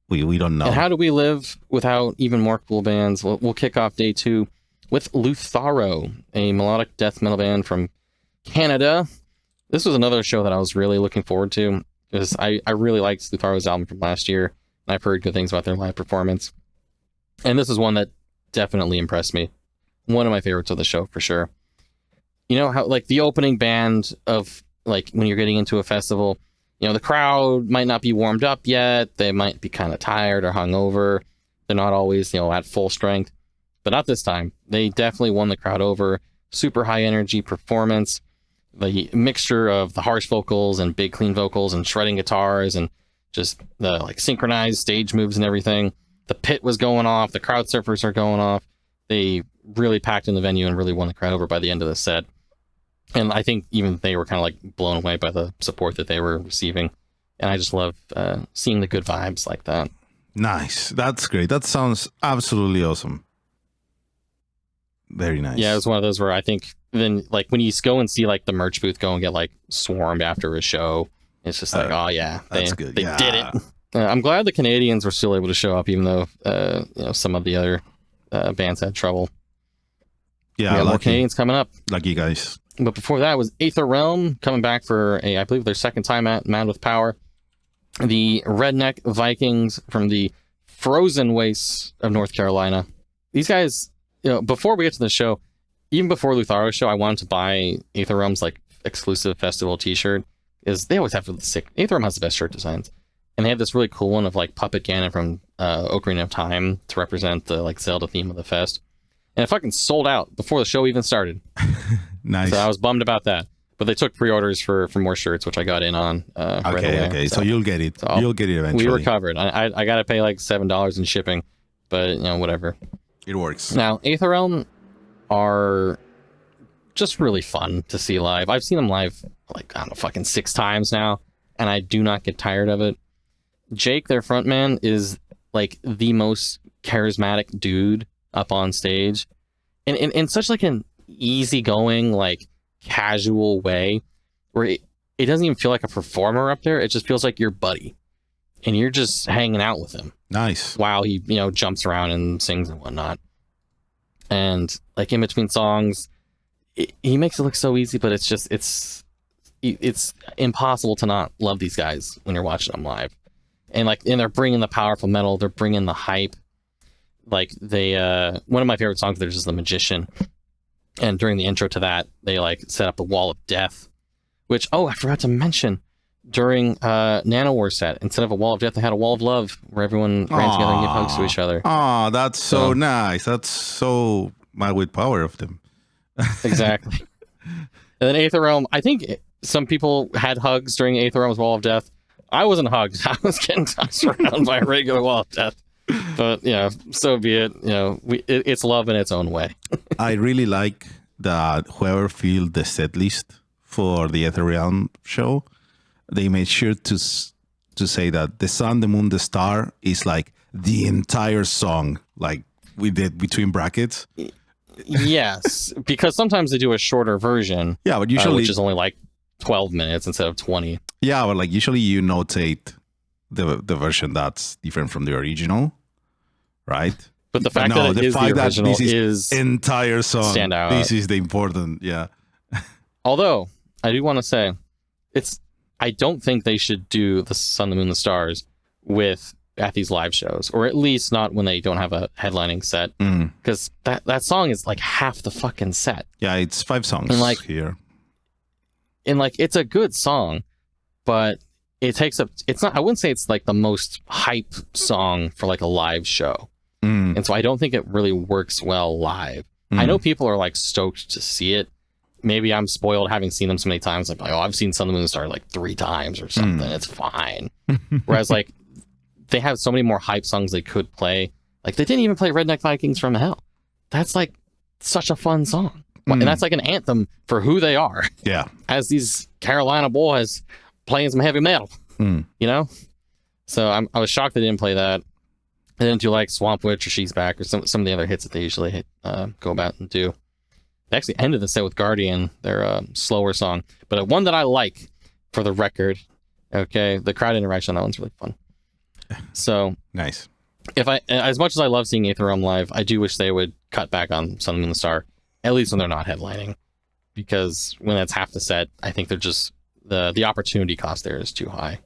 Speaker 2: We don't know.
Speaker 1: And how do we live without even more cool bands? We'll kick off day 2 with Lutharo, a melodic death metal band from Canada. This was another show that I was really looking forward to because I really liked Lutharo's album from last year, and I've heard good things about their live performance. And this is one that definitely impressed me. One of my favorites of the show, for sure. You know how, like, the opening band of, like, when you're getting into a festival, you know, the crowd might not be warmed up yet. They might be kind of tired or hungover. They're not always, you know, at full strength. But not this time. They definitely won the crowd over. Super high energy performance. The mixture of the harsh vocals and big clean vocals and shredding guitars and just the like synchronized stage moves and everything. The pit was going off. The crowd surfers are going off. They really packed in the venue and really won the crowd over by the end of the set. And I think even they were kind of like blown away by the support that they were receiving. And I just love seeing the good vibes like that.
Speaker 2: Nice. That's great. That sounds absolutely awesome. Very nice.
Speaker 1: Yeah, it was one of those where I think then, like, when you go and see like the merch booth go and get like swarmed after a show, it's just like, oh yeah,
Speaker 2: that's good.
Speaker 1: They did it. I'm glad the Canadians were still able to show up, even though you know, some of the other bands had trouble.
Speaker 2: Yeah,
Speaker 1: we got more Canadians coming up.
Speaker 2: Lucky guys.
Speaker 1: But before that was Aether Realm coming back for I believe their second time at Mad with Power. The Redneck Vikings from the frozen wastes of North Carolina. These guys, you know, before we get to the show, even before Lutharo's show, I wanted to buy Aether Realm's like exclusive festival t-shirt, because they always have the sick. Aether Realm has the best shirt designs. And they have this really cool one of like Puppet Ganon from Ocarina of Time to represent the like Zelda theme of the fest. And it fucking sold out before the show even started.
Speaker 2: Nice.
Speaker 1: So I was bummed about that. But they took pre-orders for more shirts, which I got in on right away.
Speaker 2: Okay. So you'll get it.
Speaker 1: So
Speaker 2: you'll get it eventually.
Speaker 1: We were covered. I got to pay like $7 in shipping, but you know, whatever.
Speaker 2: It works.
Speaker 1: Now, Aether Realm are just really fun to see live. I've seen them live like, I don't know, fucking 6 times now, and I do not get tired of it. Jake, their frontman, is like the most charismatic dude up on stage, and in such like an easygoing, like casual way, where it doesn't even feel like a performer up there. It just feels like your buddy, and you're just hanging out with him.
Speaker 2: Nice.
Speaker 1: While he, you know, jumps around and sings and whatnot. and like in between songs, he makes it look so easy, but it's just it's impossible to not love these guys when you're watching them live. And they're bringing the powerful metal, they're bringing the hype. Like one of my favorite songs there's is The Magician, and during the intro to that they like set up the wall of death, which I forgot to mention, during Nanowar set, instead of a wall of death they had a wall of love where everyone ran together and gave hugs to each other.
Speaker 2: Oh, that's so nice. That's so mad with power of them.
Speaker 1: Exactly. And then Aether Realm, I think some people had hugs during Aether Realm's wall of death. I wasn't hugged. I was getting tossed around by a regular wall of death. But so be it. It's love in its own way.
Speaker 2: I really like that whoever filled the set list for the Aether Realm show, they made sure to say that the sun, the moon, the star is like the entire song, like we did between brackets.
Speaker 1: Yes, because sometimes they do a shorter version.
Speaker 2: Yeah, but usually
Speaker 1: which is only like 12 minutes instead of 20.
Speaker 2: Yeah, but like usually you notate the version that's different from the original, right?
Speaker 1: But the fact that it is the original is
Speaker 2: entire song.
Speaker 1: Stand out.
Speaker 2: This is the important, yeah.
Speaker 1: Although I do want to say, I don't think they should do the Sun, the Moon, the Stars at these live shows, or at least not when they don't have a headlining set, because that song is like half the fucking set.
Speaker 2: Yeah, it's 5 songs here.
Speaker 1: And like it's a good song, but it takes up. It's not. I wouldn't say it's like the most hype song for like a live show, and so I don't think it really works well live. I know people are like stoked to see it. Maybe I'm spoiled having seen them so many times. Like, I've seen Sun, the Moon, the Star like 3 times or something. It's fine. Whereas like they have so many more hype songs they could play. Like they didn't even play Redneck Vikings from Hell. That's like such a fun song. And that's like an anthem for who they are.
Speaker 2: Yeah.
Speaker 1: As these Carolina boys playing some heavy metal, So I was shocked they didn't play that. They didn't do like Swamp Witch or She's Back or some of the other hits that they usually go about and do. They actually ended the set with Guardian, their slower song. But one that I like, for the record, the crowd interaction on that one's really fun. So
Speaker 2: nice.
Speaker 1: As much as I love seeing Aether Realm live, I do wish they would cut back on Sun, Moon, and Star, at least when they're not headlining, because when that's half the set, I think they're just the opportunity cost there is too high.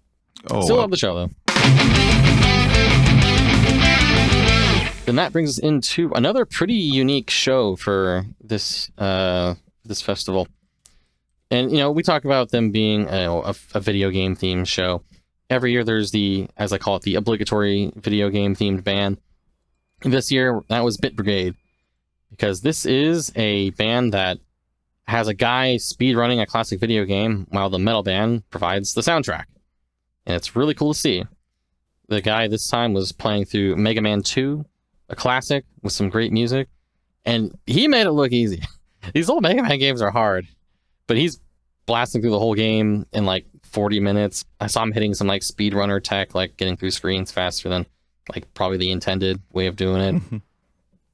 Speaker 1: Still love the show though. Then that brings us into another pretty unique show for this this festival, and we talk about them being a video game themed show. Every year there's the, as I call it, the obligatory video game themed band. This year that was Bit Brigade, because this is a band that has a guy speedrunning a classic video game while the metal band provides the soundtrack. And it's really cool to see. The guy this time was playing through Mega Man 2, a classic with some great music, and he made it look easy. These old Mega Man games are hard, but he's blasting through the whole game in like 40 minutes. I saw him hitting some like speedrunner tech, like getting through screens faster than like probably the intended way of doing it.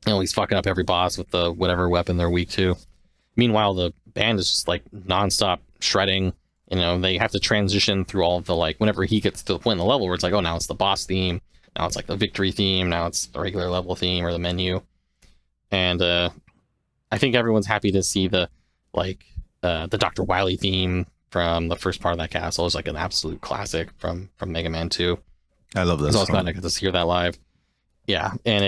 Speaker 1: He's fucking up every boss with the whatever weapon they're weak to. Meanwhile, the band is just like nonstop shredding. They have to transition through all of the, like, whenever he gets to the point in the level where it's like, now it's the boss theme, now it's like the victory theme, now it's the regular level theme or the menu. And I think everyone's happy to see the Dr. Wily theme from the first part of that castle is like an absolute classic from Mega Man 2.
Speaker 2: I love this.
Speaker 1: I was glad I got to hear that live. Yeah, and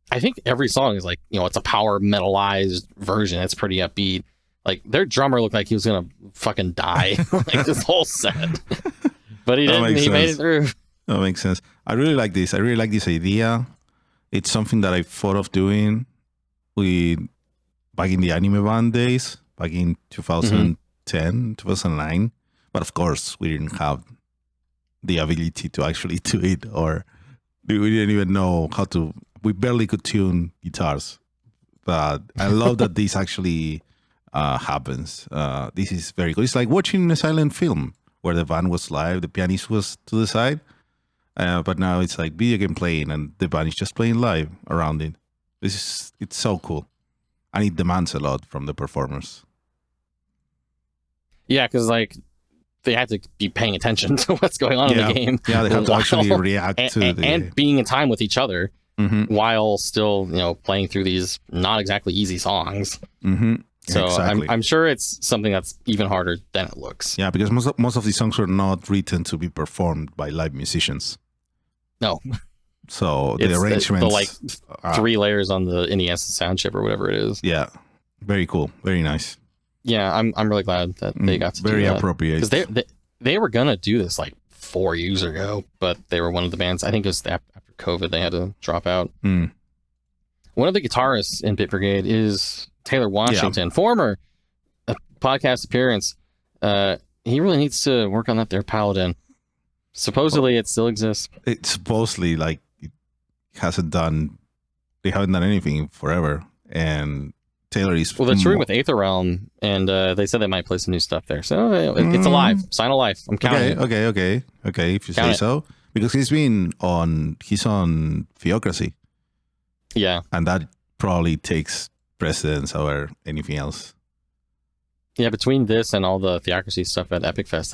Speaker 1: I think every song is like, it's a power metalized version. It's pretty upbeat. Like, their drummer looked like he was gonna fucking die like this whole set, but he didn't. He made it through.
Speaker 2: That makes sense. I really like this. I really like this idea. It's something that I thought of doing back in the anime band days, back in 2010, 2009. But of course, we didn't have the ability to actually do it, or we didn't even know how to. We barely could tune guitars. But I love that this actually happens. This is very cool. It's like watching a silent film where the band was live, the pianist was to the side, but now it's like video game playing and the band is just playing live around it. It's so cool, and it demands a lot from the performers.
Speaker 1: Yeah, because like they have to be paying attention to what's going on in the game.
Speaker 2: Yeah, they have to actually react to
Speaker 1: and being in time with each other. while still, playing through these not exactly easy songs. So
Speaker 2: Exactly.
Speaker 1: I'm sure it's something that's even harder than it looks.
Speaker 2: Yeah, because most of these songs were not written to be performed by live musicians.
Speaker 1: No.
Speaker 2: So the
Speaker 1: It's
Speaker 2: arrangements,
Speaker 1: the like 3 layers on the NES sound chip or whatever it is.
Speaker 2: Yeah, very cool, very nice.
Speaker 1: Yeah, I'm really glad that they got to
Speaker 2: very
Speaker 1: do that.
Speaker 2: appropriate.
Speaker 1: Because they were gonna do this like 4 years ago, but they were one of the bands. I think it was after COVID they had to drop out. One of the guitarists in Bit Brigade is Taylor Washington, former podcast appearance. He really needs to work on that there Paladin. Supposedly it still exists.
Speaker 2: It's supposedly like they haven't done anything in forever, and Taylor is
Speaker 1: they're touring with Aether Realm, and they said they might play some new stuff there. So it's alive. Sign of life. I'm counting.
Speaker 2: Okay. If you say so, because he's on Theocracy.
Speaker 1: Yeah,
Speaker 2: and that probably takes precedence over anything else.
Speaker 1: Yeah, between this and all the Theocracy stuff at Epic Fest,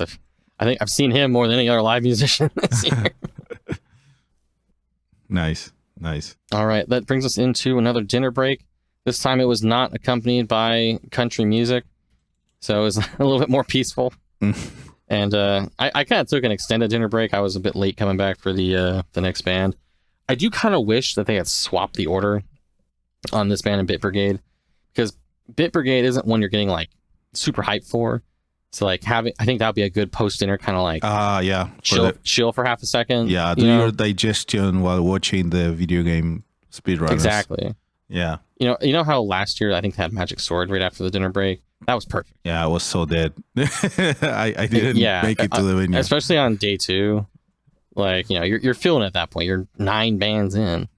Speaker 1: I think I've seen him more than any other live musician this year.
Speaker 2: Nice.
Speaker 1: All right, that brings us into another dinner break. This time it was not accompanied by country music, so it was a little bit more peaceful. And I kind of took an extended dinner break. I was a bit late coming back for the next band. I do kind of wish that they had swapped the order on this band and Bit Brigade, because Bit Brigade isn't one you're getting like super hyped for. So like I think that would be a good post dinner kind of like chill for half a second.
Speaker 2: Yeah, do your digestion while watching the video game speedrunners.
Speaker 1: Exactly.
Speaker 2: Yeah.
Speaker 1: You know how last year I think they had Magic Sword right after the dinner break? That was perfect.
Speaker 2: Yeah, I was so dead. I didn't make it to the venue.
Speaker 1: Especially on day 2. Like, you're feeling it at that point. You're 9 bands in.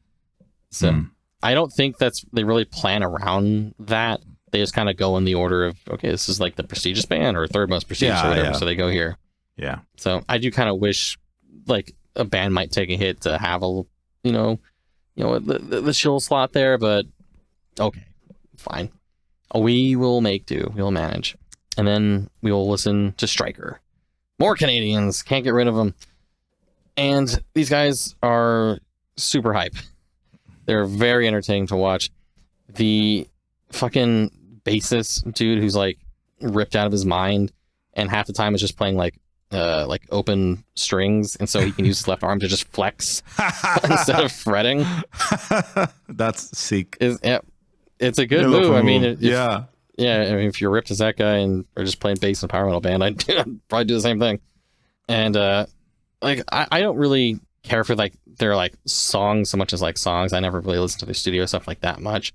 Speaker 1: So I don't think they really plan around that. They just kind of go in the order of, okay, this is like the prestigious band or third most prestigious or whatever. Yeah. So they go here.
Speaker 2: Yeah.
Speaker 1: So I do kind of wish like a band might take a hit to have a, the chill slot there, but okay, fine. We will make do. We'll manage. And then we will listen to Striker. More Canadians. Can't get rid of them. And these guys are super hype. They're very entertaining to watch. The fucking bassist dude who's like ripped out of his mind, and half the time is just playing like open strings, and so he can use his left arm to just flex instead of fretting.
Speaker 2: That's sick.
Speaker 1: It's a good move. I mean, if you're ripped as that guy and are just playing bass in a power metal band, I'd probably do the same thing. And I don't really care for like their like songs so much as like songs. I never really listen to their studio stuff like that much,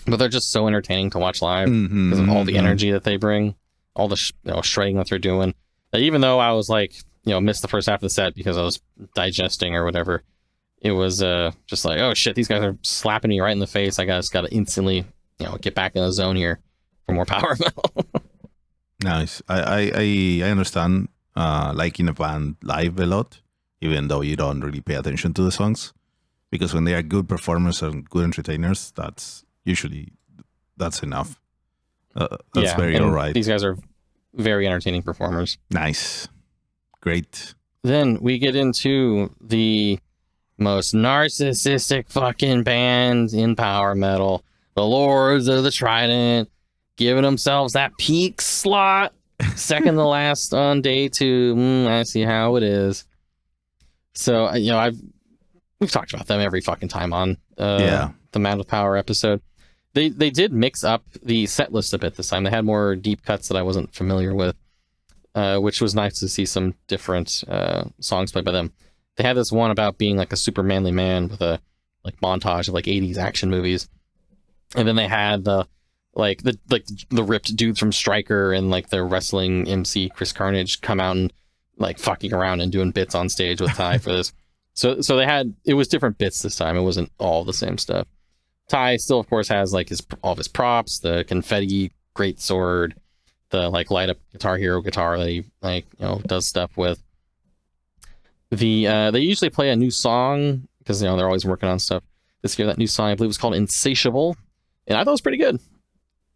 Speaker 1: but they're just so entertaining to watch live because of all the energy that they bring, all the shredding that they're doing. That even though I was like missed the first half of the set because I was digesting or whatever, it was just like, oh shit, these guys are slapping me right in the face. I just got to instantly get back in the zone here for more power metal.
Speaker 2: Nice. I understand liking a band live a lot, even though you don't really pay attention to the songs, because when they are good performers and good entertainers, that's enough. That's very all right.
Speaker 1: These guys are very entertaining performers.
Speaker 2: Nice. Great.
Speaker 1: Then we get into the most narcissistic fucking band in power metal, the Lords of the Trident, giving themselves that peak slot, second to last on day 2. I see how it is. So we've talked about them every fucking time on the Man with Power episode. They did mix up the set list a bit this time. They had more deep cuts that I wasn't familiar with, which was nice to see some different songs played by them. They had this one about being like a super manly man with a like montage of like 80s action movies, and then they had the ripped dudes from Stryker and like the wrestling MC Chris Carnage come out and like fucking around and doing bits on stage with Ty for this. So it was different bits this time. It wasn't all the same stuff. Ty still, of course, has like all of his props, the confetti greatsword, the like light up Guitar Hero guitar that he does stuff with. They usually play a new song because they're always working on stuff. This year, that new song I believe was called "Insatiable," and I thought it was pretty good.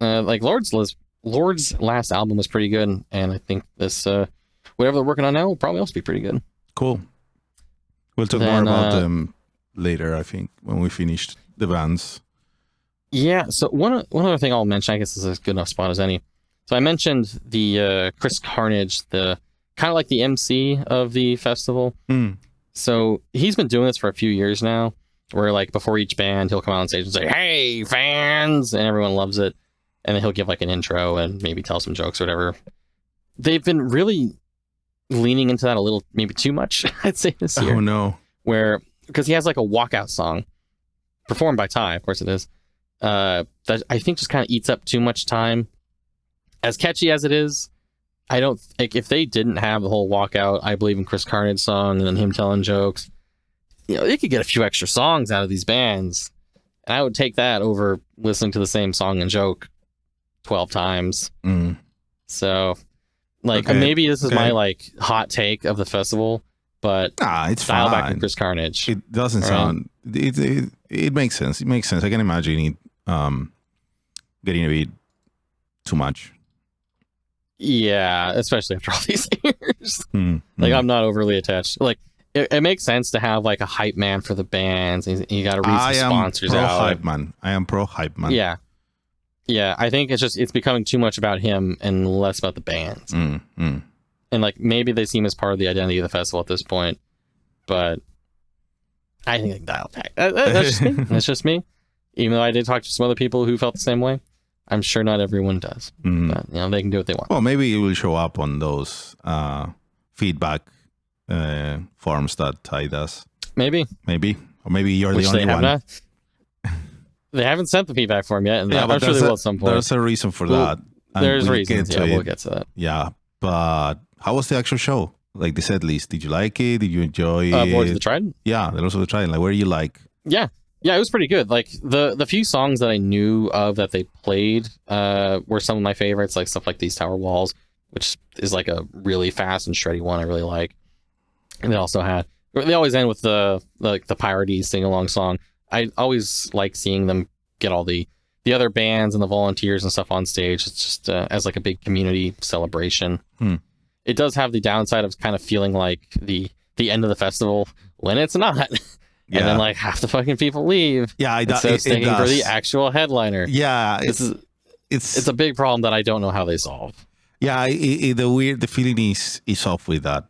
Speaker 1: Like Lord's last album was pretty good, and I think this whatever they're working on now will probably also be pretty good.
Speaker 2: Cool. We'll talk more about them later, I think, when we finished the bands.
Speaker 1: Yeah, so one other thing I'll mention, I guess this is a good enough spot as any. So I mentioned the Chris Carnage, the kind of like the MC of the festival. So he's been doing this for a few years now, where like before each band, he'll come out on stage and say, "Hey, fans," and everyone loves it. And then he'll give like an intro and maybe tell some jokes or whatever. They've been really leaning into that a little, maybe too much, I'd say this year.
Speaker 2: Oh, no.
Speaker 1: Where, because he has like a walkout song performed by Ty, of course it is, that I think just kind of eats up too much time. As catchy as it is, I don't like if they didn't have the whole walkout, I Believe in Chris Carnage song and then him telling jokes, they could get a few extra songs out of these bands. And I would take that over listening to the same song and joke 12 times. So, like, maybe this is my like hot take of the festival, but
Speaker 2: it's
Speaker 1: dial
Speaker 2: fine.
Speaker 1: back in Chris Carnage.
Speaker 2: It doesn't sound. It makes sense. It makes sense. I can imagine it getting a bit too much.
Speaker 1: Yeah, especially after all these years. Like, I'm not overly attached. Like, it makes sense to have like a hype man for the bands. You got to read some sponsors out.
Speaker 2: I am pro hype man.
Speaker 1: Yeah. I think it's becoming too much about him and less about the bands. And like maybe they see him as part of the identity of the festival at this point, but I think they can dial back. That's just me. That's just me. Even though I did talk to some other people who felt the same way, I'm sure not everyone does. But they can do what they want.
Speaker 2: Well, maybe it will show up on those feedback forms that Ty does.
Speaker 1: Maybe.
Speaker 2: Or maybe you're the only one.
Speaker 1: They haven't sent the feedback form yet, and I'm sure they will at some point.
Speaker 2: There's a reason for that.
Speaker 1: There's reasons. We'll get to that.
Speaker 2: Yeah, but how was the actual show? Like the set list? Did you like it? Did you enjoy it?
Speaker 1: Voice of the Trident?
Speaker 2: Yeah, the Voice of the Trident. Like, where do you like?
Speaker 1: Yeah, it was pretty good. Like the few songs that I knew of that they played were some of my favorites. Like stuff like These Tower Walls, which is like a really fast and shreddy one I really like. And they always end with the Pirates sing along song. I always like seeing them get all the other bands and the volunteers and stuff on stage. It's just as like a big community celebration. It does have the downside of kind of feeling like the end of the festival when it's not. And then like half the fucking people leave. Yeah, instead of sticking for the actual headliner.
Speaker 2: Yeah,
Speaker 1: it's a big problem that I don't know how they solve.
Speaker 2: Yeah, the feeling is off with that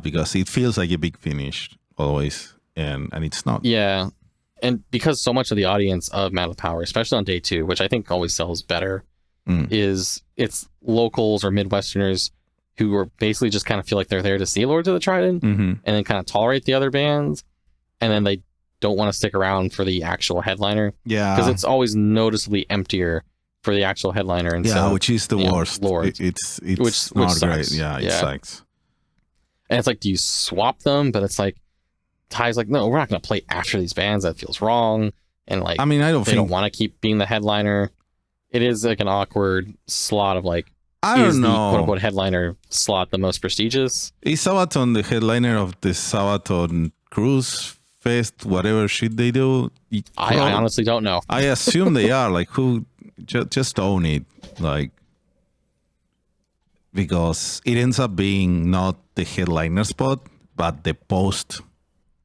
Speaker 2: because it feels like a big finish always, and it's not.
Speaker 1: Yeah. And because so much of the audience of Mad with Power, especially on day 2, which I think always sells better, is it's locals or Midwesterners who are basically just kind of feel like they're there to see Lords of the Trident and then kind of tolerate the other bands. And then they don't want to stick around for the actual headliner. Yeah. Because it's always noticeably emptier for the actual headliner. And
Speaker 2: which is the worst. Lords, it's not great. Yeah, it sucks.
Speaker 1: And it's like, do you swap them? But it's like, Ty's like, no, we're not going to play after these bands. That feels wrong. And like,
Speaker 2: I mean, I don't
Speaker 1: don't want to keep being the headliner. It is like an awkward slot of like,
Speaker 2: I don't know.
Speaker 1: The quote unquote headliner slot the most prestigious?
Speaker 2: Is Sabaton the headliner of the Sabaton Cruise Fest, whatever shit they do?
Speaker 1: I honestly don't know.
Speaker 2: I assume they are. Like, who just own it? Like, because it ends up being not the headliner spot, but the post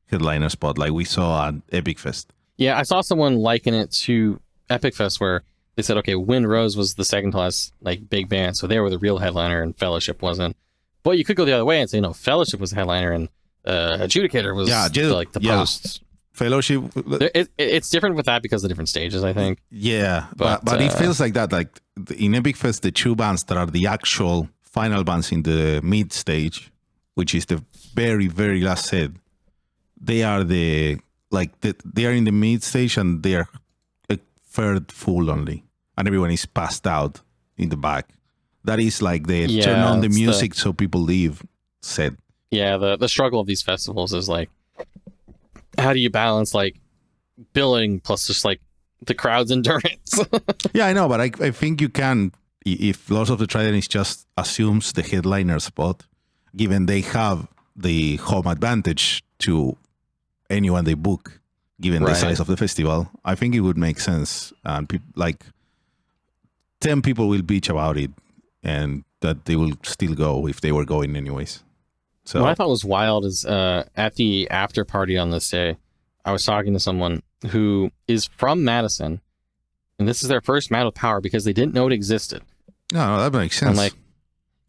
Speaker 2: headliner spot, like we saw at Epic Fest.
Speaker 1: Yeah, I saw someone liken it to Epic Fest, where they said, okay, Wind Rose was the second class like big band, so they were the real headliner, and Fellowship wasn't. But you could go the other way and say, no, Fellowship was the headliner, and Adjudicator was the post.
Speaker 2: Fellowship.
Speaker 1: It's different with that because of the different stages, I think.
Speaker 2: Yeah, but it feels like that. Like in Epic Fest, the 2 bands that are the actual final bands in the mid stage, which is the very, very last set, they are they are in the mid stage and they are a third full only, and everyone is passed out in the back. That is like they turn on the music so people leave set.
Speaker 1: Yeah, the struggle of these festivals is like, how do you balance like billing plus just like the crowd's endurance?
Speaker 2: Yeah, I know, but I think you can, if Lords of the Trident just assumes the headliner spot, given they have the home advantage to anyone they book, given the size of the festival, I think it would make sense. And like 10 people will bitch about it, and that they will still go if they were going anyways. So
Speaker 1: what I thought was wild is at the after party on this day, I was talking to someone who is from Madison, and this is their first Metal Power because they didn't know it existed.
Speaker 2: No, that makes sense.
Speaker 1: I'm like,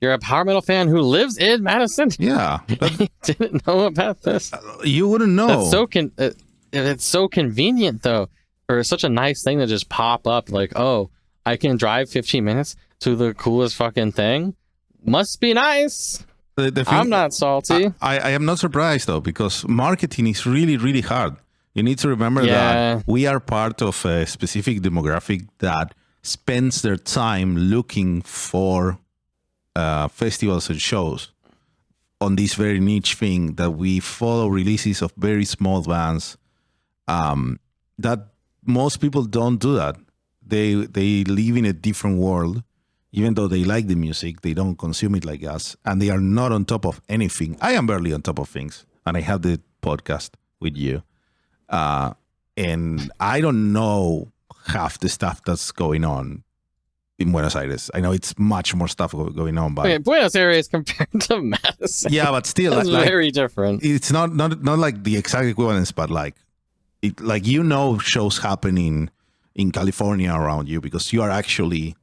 Speaker 1: you're a power metal fan who lives in Madison?
Speaker 2: Yeah.
Speaker 1: You didn't know about this?
Speaker 2: You wouldn't know.
Speaker 1: That's so it's so convenient, though, or it's such a nice thing to just pop up like, oh, I can drive 15 minutes to the coolest fucking thing. Must be nice.
Speaker 2: The thing,
Speaker 1: I'm not salty.
Speaker 2: I am not surprised, though, because marketing is really, really hard. You need to remember that we are part of a specific demographic that spends their time looking for festivals and shows on this very niche thing that we follow releases of very small bands. That most people don't do that. They live in a different world. Even though they like the music, they don't consume it like us, and they are not on top of anything. I am barely on top of things, and I have the podcast with you. And I don't know half the stuff that's going on in Buenos Aires. I know it's much more stuff going on, but
Speaker 1: Buenos Aires compared to Madison.
Speaker 2: yeah, but still,
Speaker 1: that's
Speaker 2: like,
Speaker 1: very different.
Speaker 2: It's not like the exact equivalence, but like shows happening in California around you because you are actually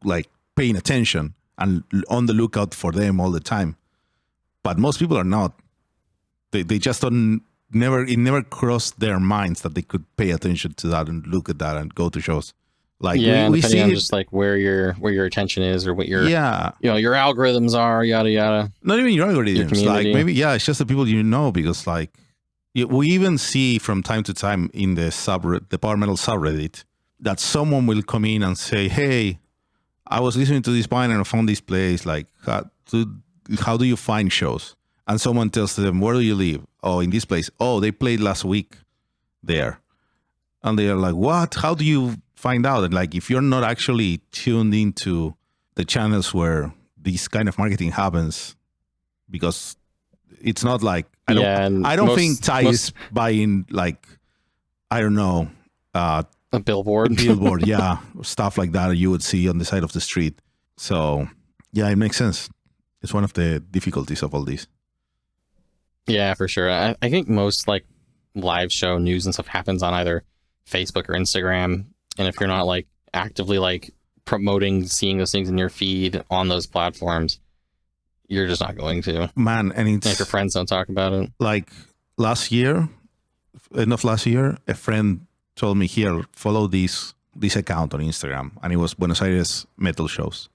Speaker 2: like paying attention and on the lookout for them all the time. But most people are not. They just don't. It never crossed their minds that they could pay attention to that and look at that and go to shows. Like we see
Speaker 1: on just like where your attention is or what your your algorithms are, yada yada.
Speaker 2: Not even your algorithms. Like maybe it's just the people you know, because like we even see from time to time in the power metal subreddit that someone will come in and say, "Hey, I was listening to this band and I found this place. Like, how do you find shows?" And someone tells them, "Where do you live?" "Oh, in this place." "Oh, they played last week there." And they are like, "What? How do you find out?" And like, if you're not actually tuned into the channels where this kind of marketing happens, because it's not like I don't think Ty is buying like, I don't know,
Speaker 1: a billboard,
Speaker 2: yeah, stuff like that you would see on the side of the street. So yeah, it makes sense. It's one of the difficulties of all this.
Speaker 1: Yeah, for sure. I think most like live show news and stuff happens on either Facebook or Instagram, and if you're not like actively like promoting seeing those things in your feed on those platforms, you're just not going to,
Speaker 2: man. And it's
Speaker 1: if your friends don't talk about it.
Speaker 2: Like end of last year, a friend told me, "Here, follow this account on Instagram," and it was Buenos Aires metal shows.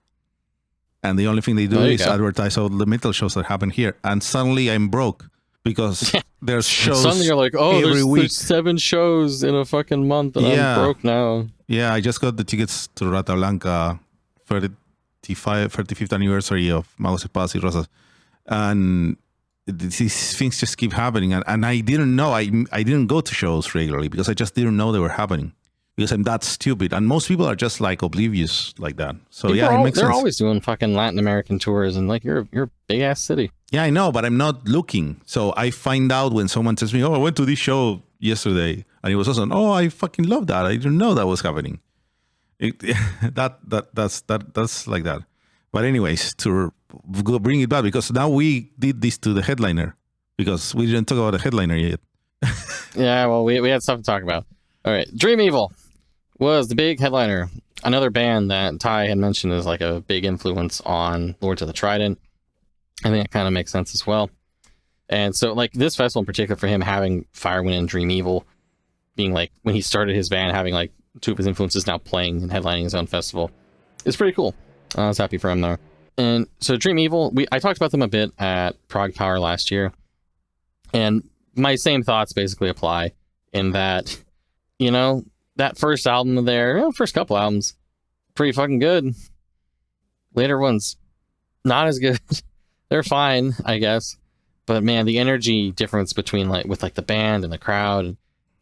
Speaker 2: And the only thing they do is advertise all the metal shows that happen here. And suddenly I'm broke because there's shows.
Speaker 1: Suddenly you're like, oh,
Speaker 2: there's
Speaker 1: 7 shows in a fucking month and I'm broke now.
Speaker 2: Yeah, I just got the tickets to Rata Blanca 35th anniversary of Magos Espadas y Rosas. And these things just keep happening. And I didn't know. I didn't go to shows regularly because I just didn't know they were happening. Because I'm that stupid, and most people are just like oblivious like that. So it makes sense.
Speaker 1: They're always doing fucking Latin American tours, and like you're a big ass city.
Speaker 2: Yeah, I know, but I'm not looking. So I find out when someone tells me, "Oh, I went to this show yesterday, and it was awesome." Oh, I fucking love that. I didn't know that was happening. That's like that. But anyways, to bring it back, because now we did this to the headliner because we didn't talk about the headliner yet.
Speaker 1: Yeah, well, we had stuff to talk about. All right, Dream Evil was the big headliner. Another band that Ty had mentioned is like a big influence on Lords of the Trident. I think that kind of makes sense as well. And so like this festival in particular for him, having Firewind and Dream Evil being like when he started his band, having like 2 of his influences now playing and headlining his own festival, is pretty cool. I was happy for him there. And so Dream Evil, I talked about them a bit at Prague Power last year. And my same thoughts basically apply in that, you know, that first album there, first couple albums, pretty fucking good. Later ones, not as good. They're fine, I guess. But man, the energy difference between with the band and the crowd,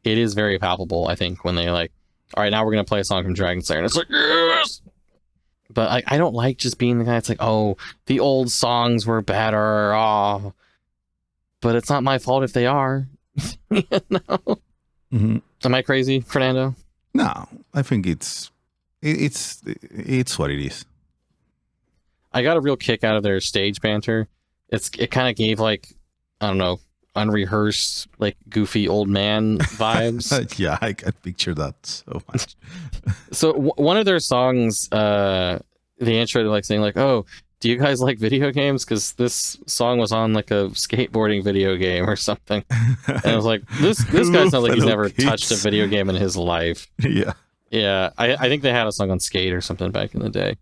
Speaker 1: it is very palpable, I think, when they like, all right, now we're going to play a song from Dragon Slayer. And it's like, yes! But I don't like just being the guy that's like, oh, the old songs were better. Oh. But it's not my fault if they are. You know?
Speaker 2: Mm-hmm.
Speaker 1: Am I crazy, Fernando?
Speaker 2: No, I think it's what it is. I
Speaker 1: got a real kick out of their stage banter. It kind of gave like, I don't know, unrehearsed, like goofy old man vibes.
Speaker 2: Yeah, I can picture that so much.
Speaker 1: So one of their songs, the intro, like saying like, "Oh, do you guys like video games? Because this song was on like a skateboarding video game or something." And I was like, "This guy sounds like he's never touched a video game in his life."
Speaker 2: Yeah,
Speaker 1: Yeah, I think they had a song on Skate or something back in the day,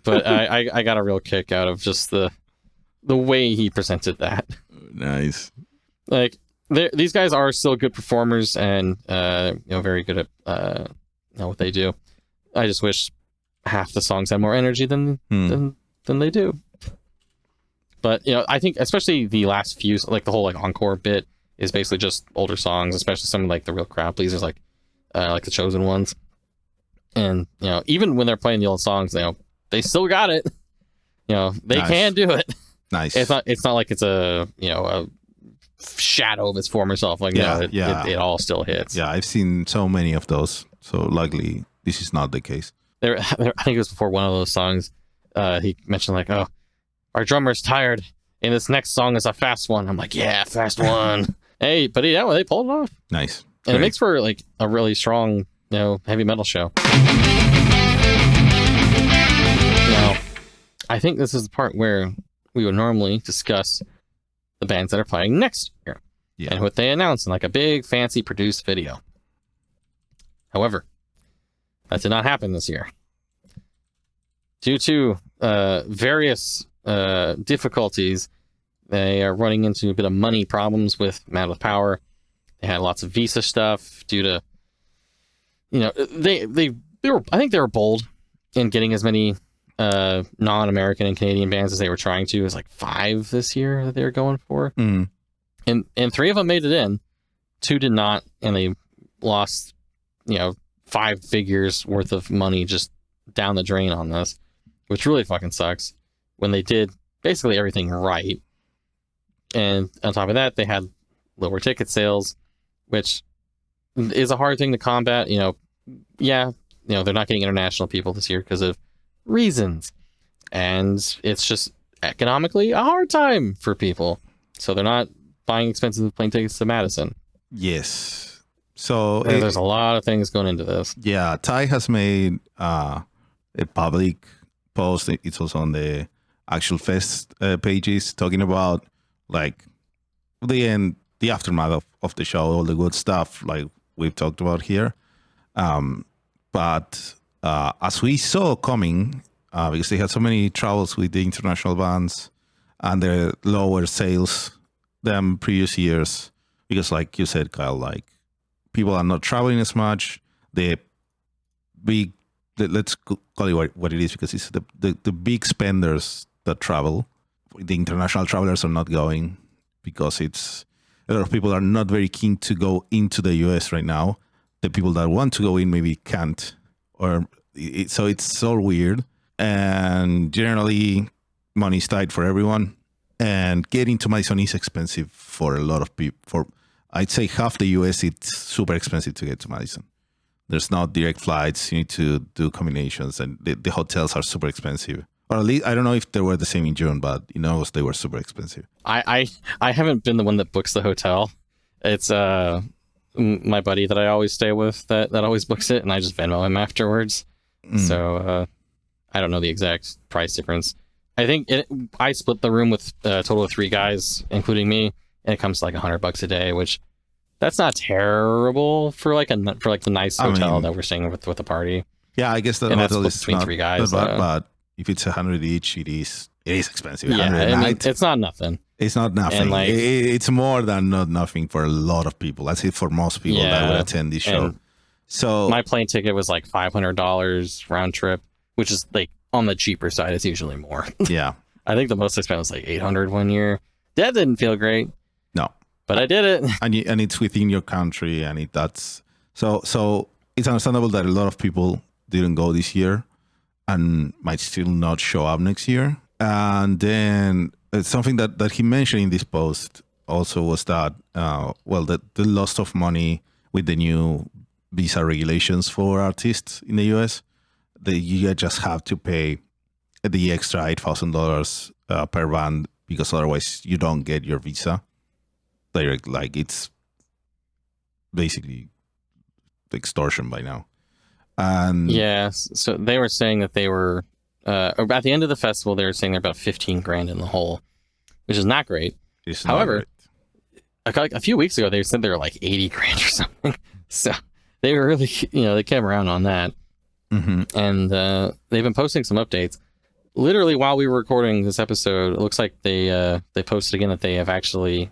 Speaker 1: but I got a real kick out of just the way he presented that.
Speaker 2: nice.
Speaker 1: Like these guys are still good performers and very good at what they do. I just wish half the songs had more energy than they do. But I think especially the last few, like the whole like encore bit is basically just older songs, especially some like the real crowd pleasers like the Chosen Ones. And even when they're playing the old songs, they still got it. They
Speaker 2: Nice.
Speaker 1: can do it.
Speaker 2: Nice.
Speaker 1: It's not like it's a shadow of its former self. Like it all still hits.
Speaker 2: Yeah, I've seen so many of those. So luckily, this is not the case.
Speaker 1: I think it was before one of those songs. He mentioned like, "Oh, our drummer's tired, and this next song is a fast one." I'm like, "Yeah, fast one." Hey, but they pulled it off.
Speaker 2: Nice.
Speaker 1: And it makes for like a really strong, heavy metal show. Now, I think this is the part where we would normally discuss the bands that are playing next year and what they announce in like a big, fancy produced video. However, that did not happen this year. Due to various difficulties, they are running into a bit of money problems with Man with Power. They had lots of visa stuff due to, they were, I think they were bold in getting as many non-American and Canadian bands as they were trying to. It was like 5 this year that they were going for.
Speaker 2: Mm.
Speaker 1: And 3 of them made it in. 2 did not, and they lost, 5 figures worth of money just down the drain on this, which really fucking sucks when they did basically everything right. And on top of that, they had lower ticket sales, which is a hard thing to combat. They're not getting international people this year because of reasons, and it's just economically a hard time for people, so they're not buying expensive plane tickets to Madison.
Speaker 2: Yes. So
Speaker 1: there's a lot of things going into this.
Speaker 2: Yeah, Ty has made a public post. It's also on the actual fest pages talking about like the aftermath of the show, all the good stuff like we've talked about here. But as we saw coming, because they had so many troubles with the international bands and their lower sales than previous years, because like you said, Kyle, like people are not traveling as much. Let's call it what it is, because it's the big spenders that travel. The international travelers are not going because a lot of people are not very keen to go into the US right now. The people that want to go in maybe can't, so it's so weird. And generally, money's tight for everyone. And getting to Madison is expensive for a lot of people. I'd say half the US, it's super expensive to get to Madison. There's not direct flights. You need to do combinations, and the hotels are super expensive. Or at least, I don't know if they were the same in June, but in August they were super expensive.
Speaker 1: I haven't been the one that books the hotel. It's my buddy that I always stay with that always books it, and I just Venmo him afterwards. So I don't know the exact price difference. I think I split the room with a total of 3 guys, including me, and it comes to like $100 a day, which that's not terrible for the nice hotel that we're staying with the party.
Speaker 2: Yeah, I guess that hotel is
Speaker 1: between 3 guys.
Speaker 2: But if it's 100 each, it is expensive.
Speaker 1: Yeah, it's not nothing.
Speaker 2: It's not nothing.
Speaker 1: And
Speaker 2: it's more than not nothing for a lot of people. That's it for most people that would attend this show. So
Speaker 1: my plane ticket was like $500 round trip, which is like on the cheaper side. It's usually more.
Speaker 2: Yeah.
Speaker 1: I think the most expensive was like $800 one year. That didn't feel great.
Speaker 2: No.
Speaker 1: But I did it.
Speaker 2: And it's within your country, and so it's understandable that a lot of people didn't go this year and might still not show up next year. And then something that he mentioned in this post also was that the loss of money with the new visa regulations for artists in the US, you just have to pay the extra $8,000 per band, because otherwise you don't get your visa. direct. Like it's basically extortion by now. And
Speaker 1: yeah, so they were saying that they were at the end of the festival. They were saying they're about 15 grand in the hole, which is not great.
Speaker 2: it's
Speaker 1: However,
Speaker 2: not great.
Speaker 1: a few weeks ago they said they were like 80 grand or something. So they were really, they came around on that.
Speaker 2: Mm-hmm.
Speaker 1: And they've been posting some updates. Literally while we were recording this episode, it looks like they posted again that they have actually,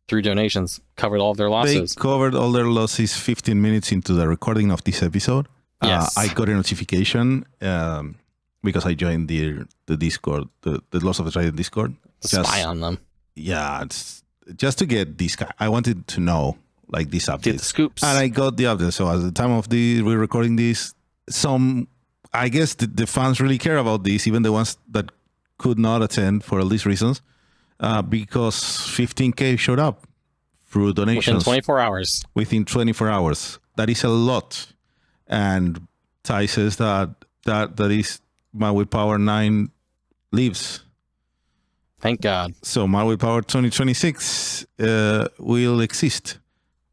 Speaker 1: through donations, covered all of their losses.
Speaker 2: They covered all their losses 15 minutes into the recording of this episode.
Speaker 1: Yes.
Speaker 2: I got a notification because I joined the Discord, the Loss of the Trident Discord.
Speaker 1: Spy on them.
Speaker 2: Yeah, it's just to get this guy. I wanted to know like this update.
Speaker 1: Get the scoops.
Speaker 2: And I got the update. So at the time of we're recording this, I guess the fans really care about this, even the ones that could not attend for all these reasons, because 15K showed up through donations.
Speaker 1: Within 24 hours.
Speaker 2: Within 24 hours. That is a lot. And Ty says that is My Willpower 9 lives.
Speaker 1: Thank God.
Speaker 2: So My Willpower 2026 will exist.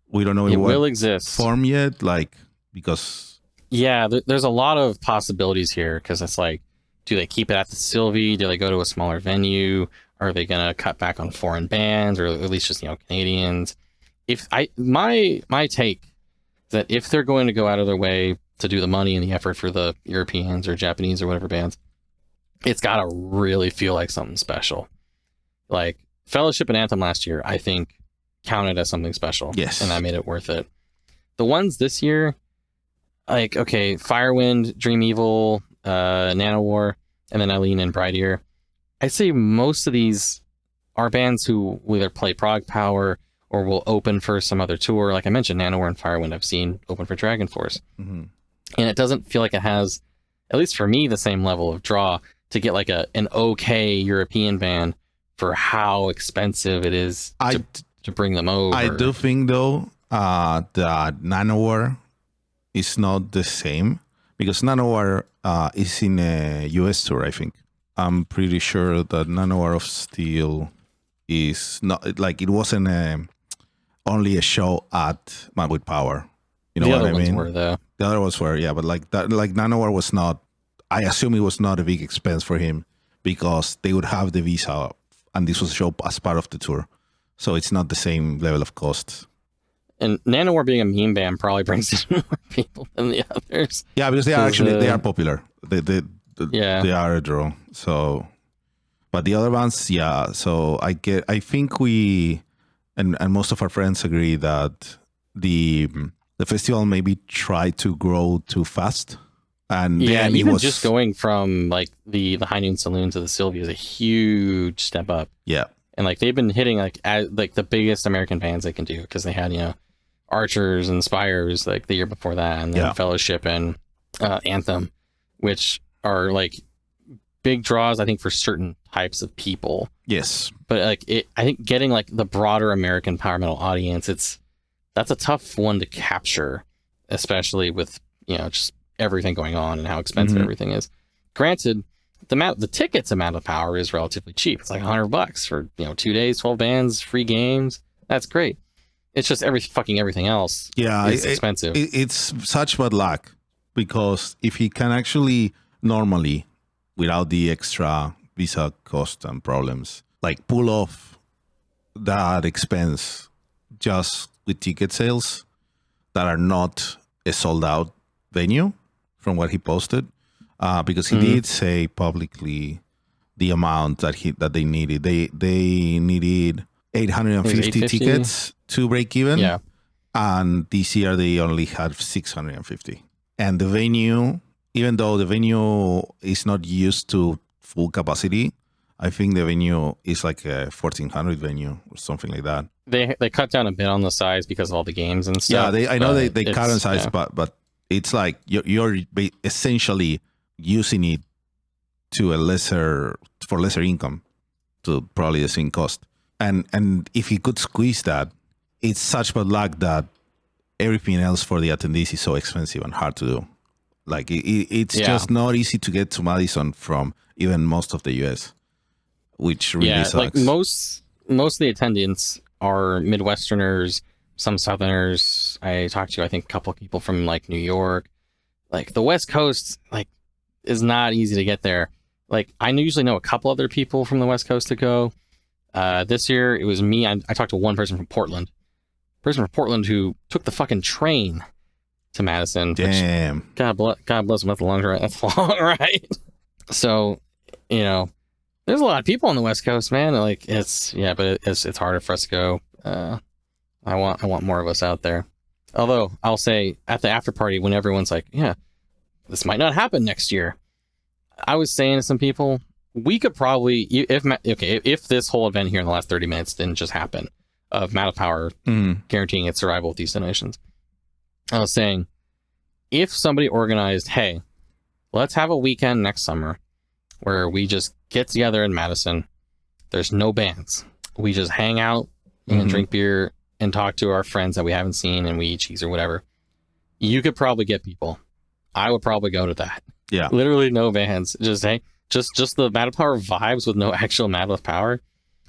Speaker 2: We don't know
Speaker 1: it
Speaker 2: in
Speaker 1: will
Speaker 2: what
Speaker 1: exist.
Speaker 2: form yet, because...
Speaker 1: Yeah, there's a lot of possibilities here, because it's like, do they keep it at the Sylvie? Do they go to a smaller venue? Are they going to cut back on foreign bands, or at least just, Canadians? My take is that if they're going to go out of their way to do the money and the effort for the Europeans or Japanese or whatever bands, it's got to really feel like something special. Like Fellowship and Anthem last year, I think counted as something special.
Speaker 2: Yes.
Speaker 1: And that made it worth it. The ones this year, like, okay, Firewind, Dream Evil, Nanowar, and then Eileen and Bright Ear. I'd say most of these are bands who will either play Prog Power or will open for some other tour. Like I mentioned, Nanowar and Firewind I've seen open for Dragon Force.
Speaker 2: Mm-hmm.
Speaker 1: And it doesn't feel like it has, at least for me, the same level of draw to get like an okay European band for how expensive it is to bring them over.
Speaker 2: I do think, though, that Nanowar is not the same, because Nanowar is in a US tour, I think. I'm pretty sure that Nanowar of Steel is not, like, it wasn't only a show at Man with Power. You know what I mean?
Speaker 1: Were, though.
Speaker 2: The other ones were, yeah, but like Nanowar was not, I assume it was not a big expense for him, because they would have the visa, and this was a show as part of the tour. So it's not the same level of cost.
Speaker 1: And Nanowar being a meme band probably brings in more people than the others.
Speaker 2: Yeah, because they are actually they are popular. They are a draw. So, but the other ones, yeah. So I think we and most of our friends agree that the festival maybe tried to grow too fast. And
Speaker 1: yeah,
Speaker 2: then
Speaker 1: even
Speaker 2: it was
Speaker 1: just going from like the High Noon Saloon to the Sylvia is a huge step up.
Speaker 2: Yeah,
Speaker 1: and like they've been hitting like the biggest American bands they can do, because they had Archers and Spires like the year before that, and then Fellowship and Anthem, which are like big draws, I think, for certain types of people.
Speaker 2: Yes,
Speaker 1: but like I think getting like the broader American power metal audience, that's a tough one to capture, especially with just everything going on and how expensive everything is. Granted, the tickets amount of power is relatively cheap. It's like $100 for 2 days, 12 bands, free games. That's great. It's just everything else.
Speaker 2: Yeah,
Speaker 1: is expensive.
Speaker 2: It's such bad luck, because if he can actually normally, without the extra visa cost and problems, like pull off that expense just with ticket sales that are not a sold out venue, from what he posted, because he did say publicly the amount that they needed. They needed 850 tickets to break even.
Speaker 1: Yeah.
Speaker 2: And this year they only had 650. And the venue, even though the venue is not used to full capacity, I think the venue is like a 1,400 venue or something like that.
Speaker 1: They cut down a bit on the size because of all the games and stuff.
Speaker 2: Yeah, I know they cut on size, but it's like you're essentially using it to for lesser income, to probably the same cost. And if he could squeeze that, it's such bad luck that everything else for the attendees is so expensive and hard to do. Like it's just not easy to get to Madison from even most of the US, which really sucks.
Speaker 1: Like most of the attendants are Midwesterners, some Southerners. I talked to, I think, a couple of people from like New York. Like the West Coast, like, is not easy to get there. Like I usually know a couple other people from the West Coast to go. This year it was me. I talked to one person from Portland. Who took the fucking train to Madison.
Speaker 2: Damn.
Speaker 1: Which, God bless him. That's a long ride. That's a long ride. So, there's a lot of people on the West Coast, man. Like but it's harder for us to go. I want more of us out there. Although I'll say at the after party when everyone's like, yeah, this might not happen next year. I was saying to some people, we could probably, if this whole event here in the last 30 minutes didn't just happen, of Man of Power guaranteeing its survival with these donations. I was saying, if somebody organized, hey, let's have a weekend next summer where we just get together in Madison. There's no bands. We just hang out and drink beer and talk to our friends that we haven't seen and we eat cheese or whatever. You could probably get people. I would probably go to that.
Speaker 2: Yeah.
Speaker 1: Literally no bands. Just the Man of Power vibes with no actual Man of Power.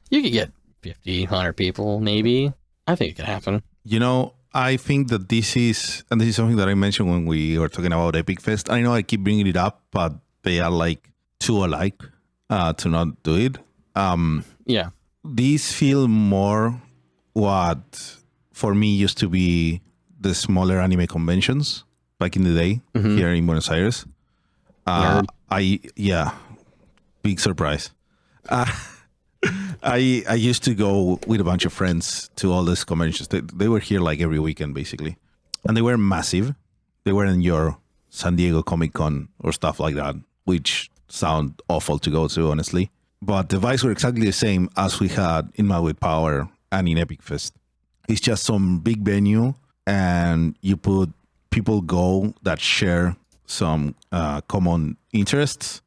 Speaker 1: You could get 50, 100 people, maybe. I think it could happen.
Speaker 2: I think that this is something that I mentioned when we were talking about Epic Fest. I know I keep bringing it up, but they are like too alike to not do it.
Speaker 1: Yeah.
Speaker 2: These feel more what for me used to be the smaller anime conventions back in the day here in Buenos Aires. Big surprise. I used to go with a bunch of friends to all these conventions. They were here like every weekend, basically. And they were massive. They weren't your San Diego Comic Con or stuff like that, which sound awful to go to, honestly. But the vibes were exactly the same as we had in Mad with Power and in Epic Fest. It's just some big venue, and you put people go that share some common interests,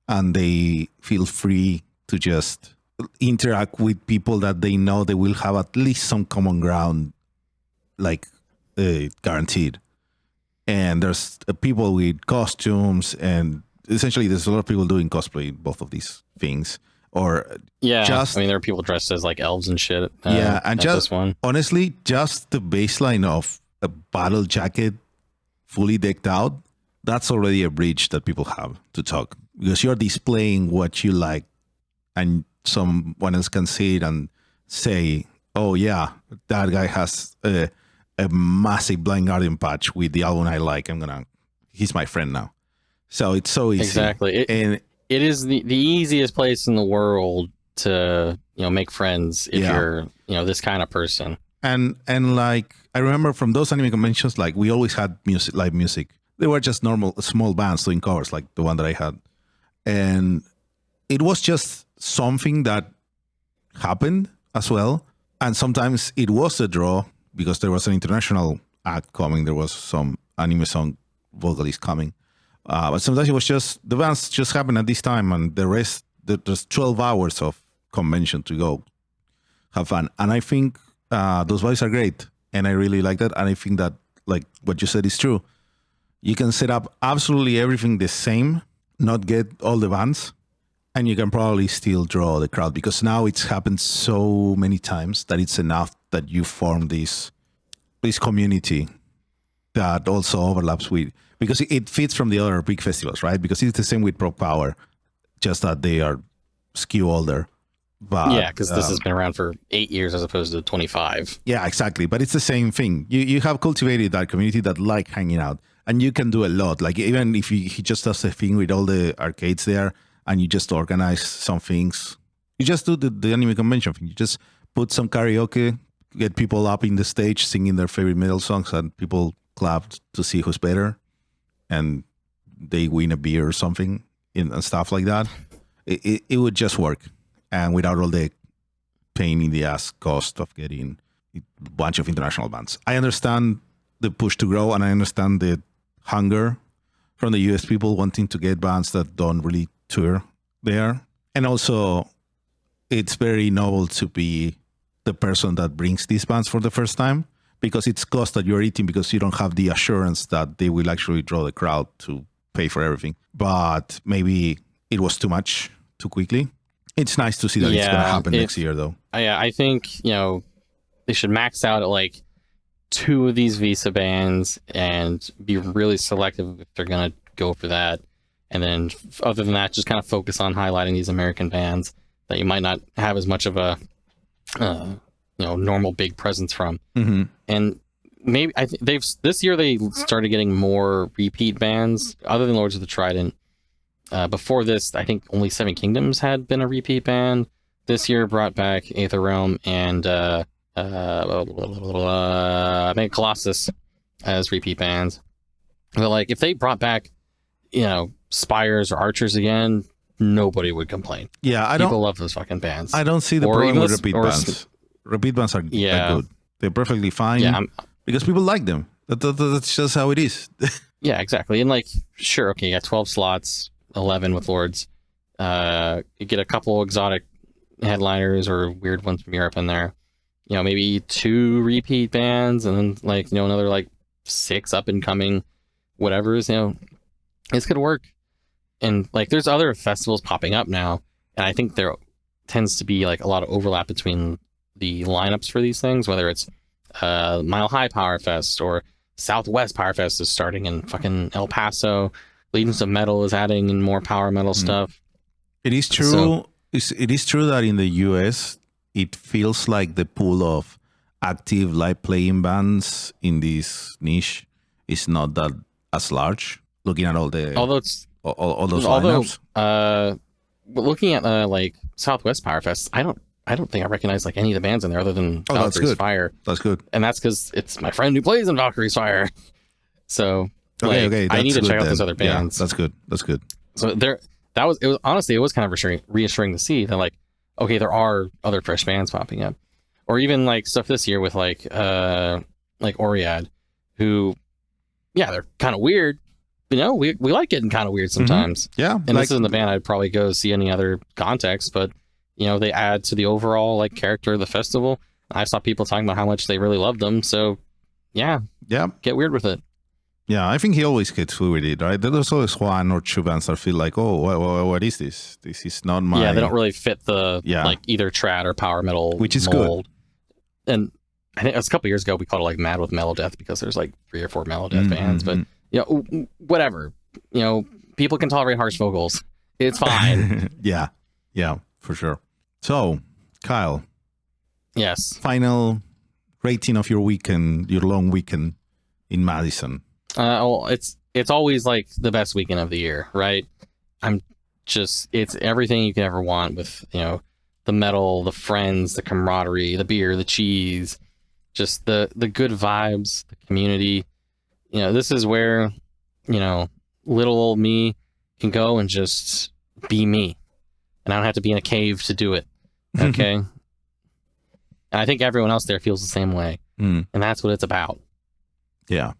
Speaker 2: and they feel free to just interact with people that they know they will have at least some common ground, like guaranteed. And there's people with costumes, and essentially there's a lot of people doing cosplay, both of these things. Or
Speaker 1: there are people dressed as like elves and shit.
Speaker 2: And just
Speaker 1: this one.
Speaker 2: Honestly, just the baseline of a battle jacket fully decked out, that's already a bridge that people have to talk, because you're displaying what you like, and someone else can see it and say, oh yeah, that guy has a massive Blind Guardian patch with the album I like. He's my friend now. So it's so easy.
Speaker 1: Exactly. It is the easiest place in the world to, make friends if you're, this kind of person.
Speaker 2: And like, I remember from those anime conventions, like we always had live music. They were just normal, small bands doing covers, like the one that I had. And it was just something that happened as well. And sometimes it was a draw because there was an international act coming. There was some anime song vocalist coming. But sometimes it was just, the bands just happened at this time, and the rest, there's 12 hours of convention to go have fun. And I think those vibes are great. And I really like that. And I think that, like what you said is true. You can set up absolutely everything the same, not get all the bands, and you can probably still draw the crowd, because now it's happened so many times that it's enough that you form this community that also overlaps with, because it fits from the other big festivals, right? Because it's the same with Pro Power, just that they are skew older. But
Speaker 1: yeah, because this has been around for 8 years as opposed to 25.
Speaker 2: Yeah, exactly. But it's the same thing. You have cultivated that community that like hanging out, and you can do a lot. Like even if he just does a thing with all the arcades there, and you just organize some things. You just do the anime convention thing. You just put some karaoke, get people up in the stage singing their favorite metal songs, and people clap to see who's better, and they win a beer or something and stuff like that. It would just work, and without all the pain in the ass cost of getting a bunch of international bands. I understand the push to grow, and I understand the hunger from the US people wanting to get bands that don't really tour there. And also, it's very noble to be the person that brings these bands for the first time, because it's cost that you're eating, because you don't have the assurance that they will actually draw the crowd to pay for everything. But maybe it was too much too quickly. It's nice to see that it's going to happen next year, though.
Speaker 1: I think, max out at like 2 of these Visa bands and be really selective if they're gonna go for that. And then other than that, just kind of focus on highlighting these American bands that you might not have as much of a normal big presence from.
Speaker 2: Mm-hmm.
Speaker 1: And maybe this year they started getting more repeat bands other than Lords of the Trident. Before this, I think only Seven Kingdoms had been a repeat band. This year brought back Aether Realm and I think Colossus as repeat bands. But like if they brought back, Spires or Archers again, nobody would complain.
Speaker 2: Yeah,
Speaker 1: People love those fucking bands.
Speaker 2: I don't see the problem with repeat bands. Repeat bands are good. They're perfectly fine.
Speaker 1: Yeah,
Speaker 2: because people like them. That's just how it is.
Speaker 1: Yeah, exactly. And like, sure, okay, you got 12 slots, 11 with Lords. You get a couple exotic headliners or weird ones from Europe in there. Maybe 2 repeat bands, and then like another like 6 up and coming whatever's. It's gonna work. And like, there's other festivals popping up now, and I think there tends to be like a lot of overlap between the lineups for these things, whether it's Mile High Power Fest or Southwest Power Fest is starting in fucking El Paso. Legions of Metal is adding in more power metal stuff.
Speaker 2: It is true. It is true that in the US, it feels like the pool of active live playing bands in this niche is not that as large. Looking at all those lineups.
Speaker 1: Looking at like Southwest Power Fest, I don't think I recognize like any of the bands in there other than Valkyrie's Fire.
Speaker 2: That's good.
Speaker 1: And that's because it's my friend who plays in Valkyrie's Fire. So I need to check out those other bands.
Speaker 2: Yeah, that's good.
Speaker 1: So it was kind of reassuring to see that like, okay, there are other fresh bands popping up, or even like stuff this year with like Oryad, who, they're kind of weird. We like getting kind of weird sometimes.
Speaker 2: Mm-hmm. Yeah,
Speaker 1: and this isn't the band I'd probably go see any other context, but they add to the overall like character of the festival. I saw people talking about how much they really loved them. So yeah, get weird with it.
Speaker 2: Yeah, I think he always gets weird with it, right? There's always 1 or 2 bands that feel like, oh, what is this? This is not my...
Speaker 1: Yeah, they don't really fit the like either trad or power metal
Speaker 2: which is
Speaker 1: mold.
Speaker 2: Good.
Speaker 1: And I think it was a couple years ago we called it like Mad with Melodeath because there's like 3 or 4 Melodeath bands, but whatever. People can tolerate harsh vocals. It's fine.
Speaker 2: Yeah, for sure. So, Kyle.
Speaker 1: Yes.
Speaker 2: Final rating of your long weekend in Madison.
Speaker 1: Well, it's always like the best weekend of the year, right? It's everything you can ever want with, the metal, the friends, the camaraderie, the beer, the cheese, just the good vibes, the community. This is where, little old me can go and just be me. And I don't have to be in a cave to do it. Okay. And I think everyone else there feels the same way. And that's what it's about.
Speaker 2: Yeah.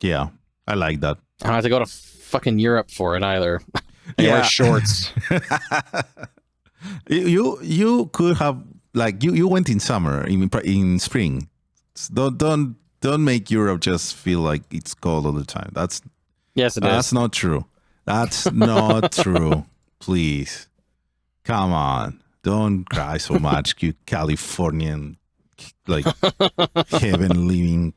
Speaker 2: Yeah. I like that.
Speaker 1: I don't have to go to fucking Europe for it either. I wear shorts.
Speaker 2: You could have, like, you went in summer, in spring. Don't make Europe just feel like it's cold all the time.
Speaker 1: Yes, it is.
Speaker 2: That's not true. That's not true. Please. Come on. Don't cry so much, you Californian, like, heaven living.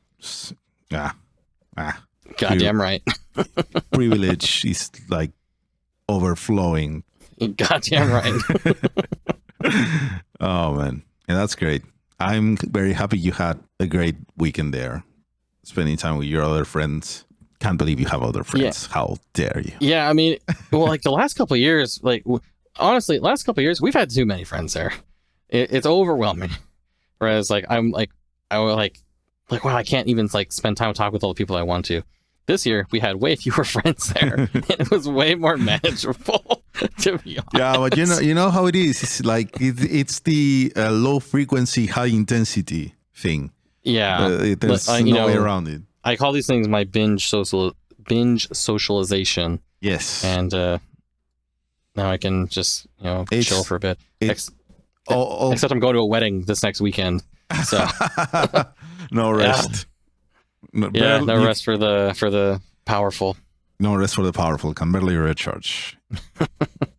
Speaker 1: Goddamn right.
Speaker 2: Privilege is like overflowing.
Speaker 1: Goddamn right.
Speaker 2: Oh, man. And that's great. I'm very happy you had a great weekend there, spending time with your other friends. Can't believe you have other friends. Yeah. How dare you?
Speaker 1: Yeah, I mean, well, like the last couple of years, like honestly, we've had too many friends there. It's overwhelming. Whereas, like, I'm like, wow, I can't even like spend time to talk with all the people I want to. This year, we had way fewer friends there. It was way more manageable, to be honest.
Speaker 2: Yeah, but you know how it is. It's like it's the low frequency, high intensity thing.
Speaker 1: Yeah,
Speaker 2: there's no way around it.
Speaker 1: I call these things my binge socialization.
Speaker 2: Yes,
Speaker 1: and now I can just chill for a bit. Except I'm going to a wedding this next weekend, so
Speaker 2: no rest.
Speaker 1: Yeah. No rest for the powerful.
Speaker 2: No rest for the powerful. Can barely recharge.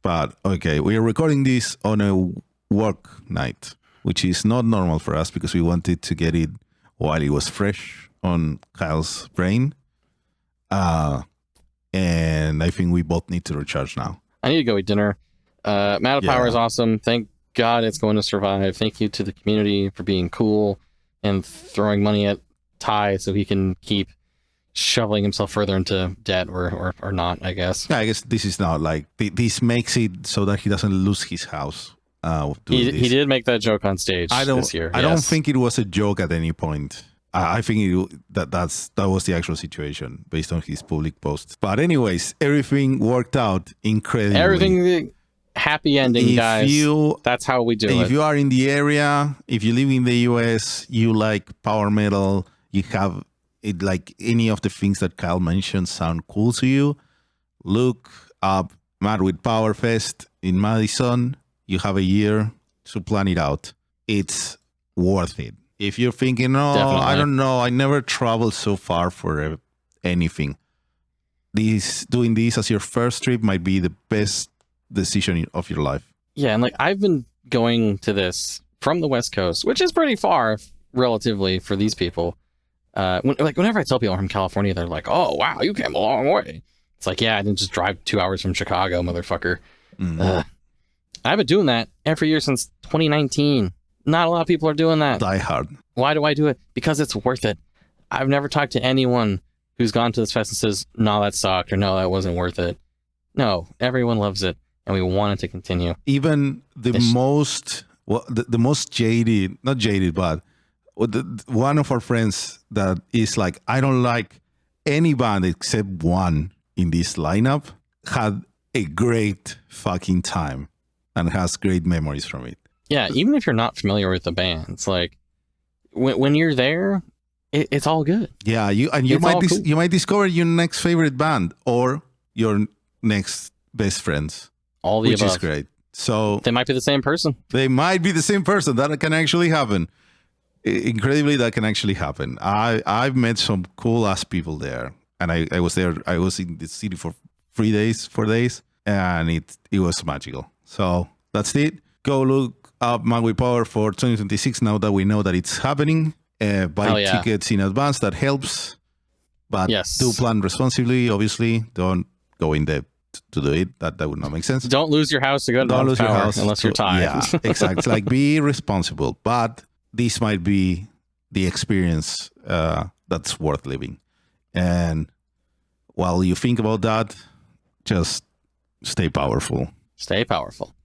Speaker 2: But okay, we are recording this on a work night, which is not normal for us because we wanted to get it while it was fresh on Kyle's brain. And I think we both need to recharge now.
Speaker 1: I need to go eat dinner. Mad Power is awesome. Thank God it's going to survive. Thank you to the community for being cool and throwing money at Ty so he can keep shoveling himself further into debt or not, I guess.
Speaker 2: Yeah, I guess this is not like this makes it so that he doesn't lose his house.
Speaker 1: He did make that joke on stage this year.
Speaker 2: I don't think it was a joke at any point. I think that was the actual situation based on his public posts. But anyways, everything worked out incredibly.
Speaker 1: Everything happy ending, guys. That's how we do it.
Speaker 2: If you are in the area, if you live in the US, you like power metal, you have it, like any of the things that Kyle mentioned sound cool to you, look up Mad with Power Fest in Madison. You have a year to plan it out. It's worth it. If you're thinking,
Speaker 1: Definitely.
Speaker 2: I don't know, I never traveled so far for anything, doing this as your first trip might be the best decision of your life.
Speaker 1: Yeah, and like I've been going to this from the West Coast, which is pretty far relatively for these people. Whenever I tell people I'm from California, they're like, "Oh, wow, you came a long way." It's like, yeah, I didn't just drive 2 hours from Chicago, motherfucker.
Speaker 2: Mm-hmm.
Speaker 1: I've been doing that every year since 2019. Not a lot of people are doing that.
Speaker 2: Die hard.
Speaker 1: Why do I do it? Because it's worth it. I've never talked to anyone who's gone to this fest and says, "No, that sucked," or "No, that wasn't worth it." No, everyone loves it, and we want it to continue.
Speaker 2: Even the most jaded, not jaded, but one of our friends that is like, I don't like any band except one in this lineup, had a great fucking time and has great memories from it.
Speaker 1: Yeah, even if you're not familiar with the band, it's like when you're there, it's all good.
Speaker 2: Yeah, you might discover your next favorite band or your next best friends.
Speaker 1: All the
Speaker 2: which
Speaker 1: above.
Speaker 2: Is great. So
Speaker 1: they might be the same person.
Speaker 2: They might be the same person. That can actually happen. Incredibly, that can actually happen. I've met some cool ass people there, and I was there. I was in the city for 4 days, and it was magical. So that's it. Go look up Magui Power for 2026 now that we know that it's happening. Buy tickets in advance. That helps. But do plan responsibly. Obviously, don't go in debt to do it. That would not make sense.
Speaker 1: Don't lose your house to go to
Speaker 2: Don't lose your house
Speaker 1: unless you're tired.
Speaker 2: Yeah, exactly. Like, be responsible. But this might be the experience that's worth living. And while you think about that, just stay powerful.
Speaker 1: Stay powerful.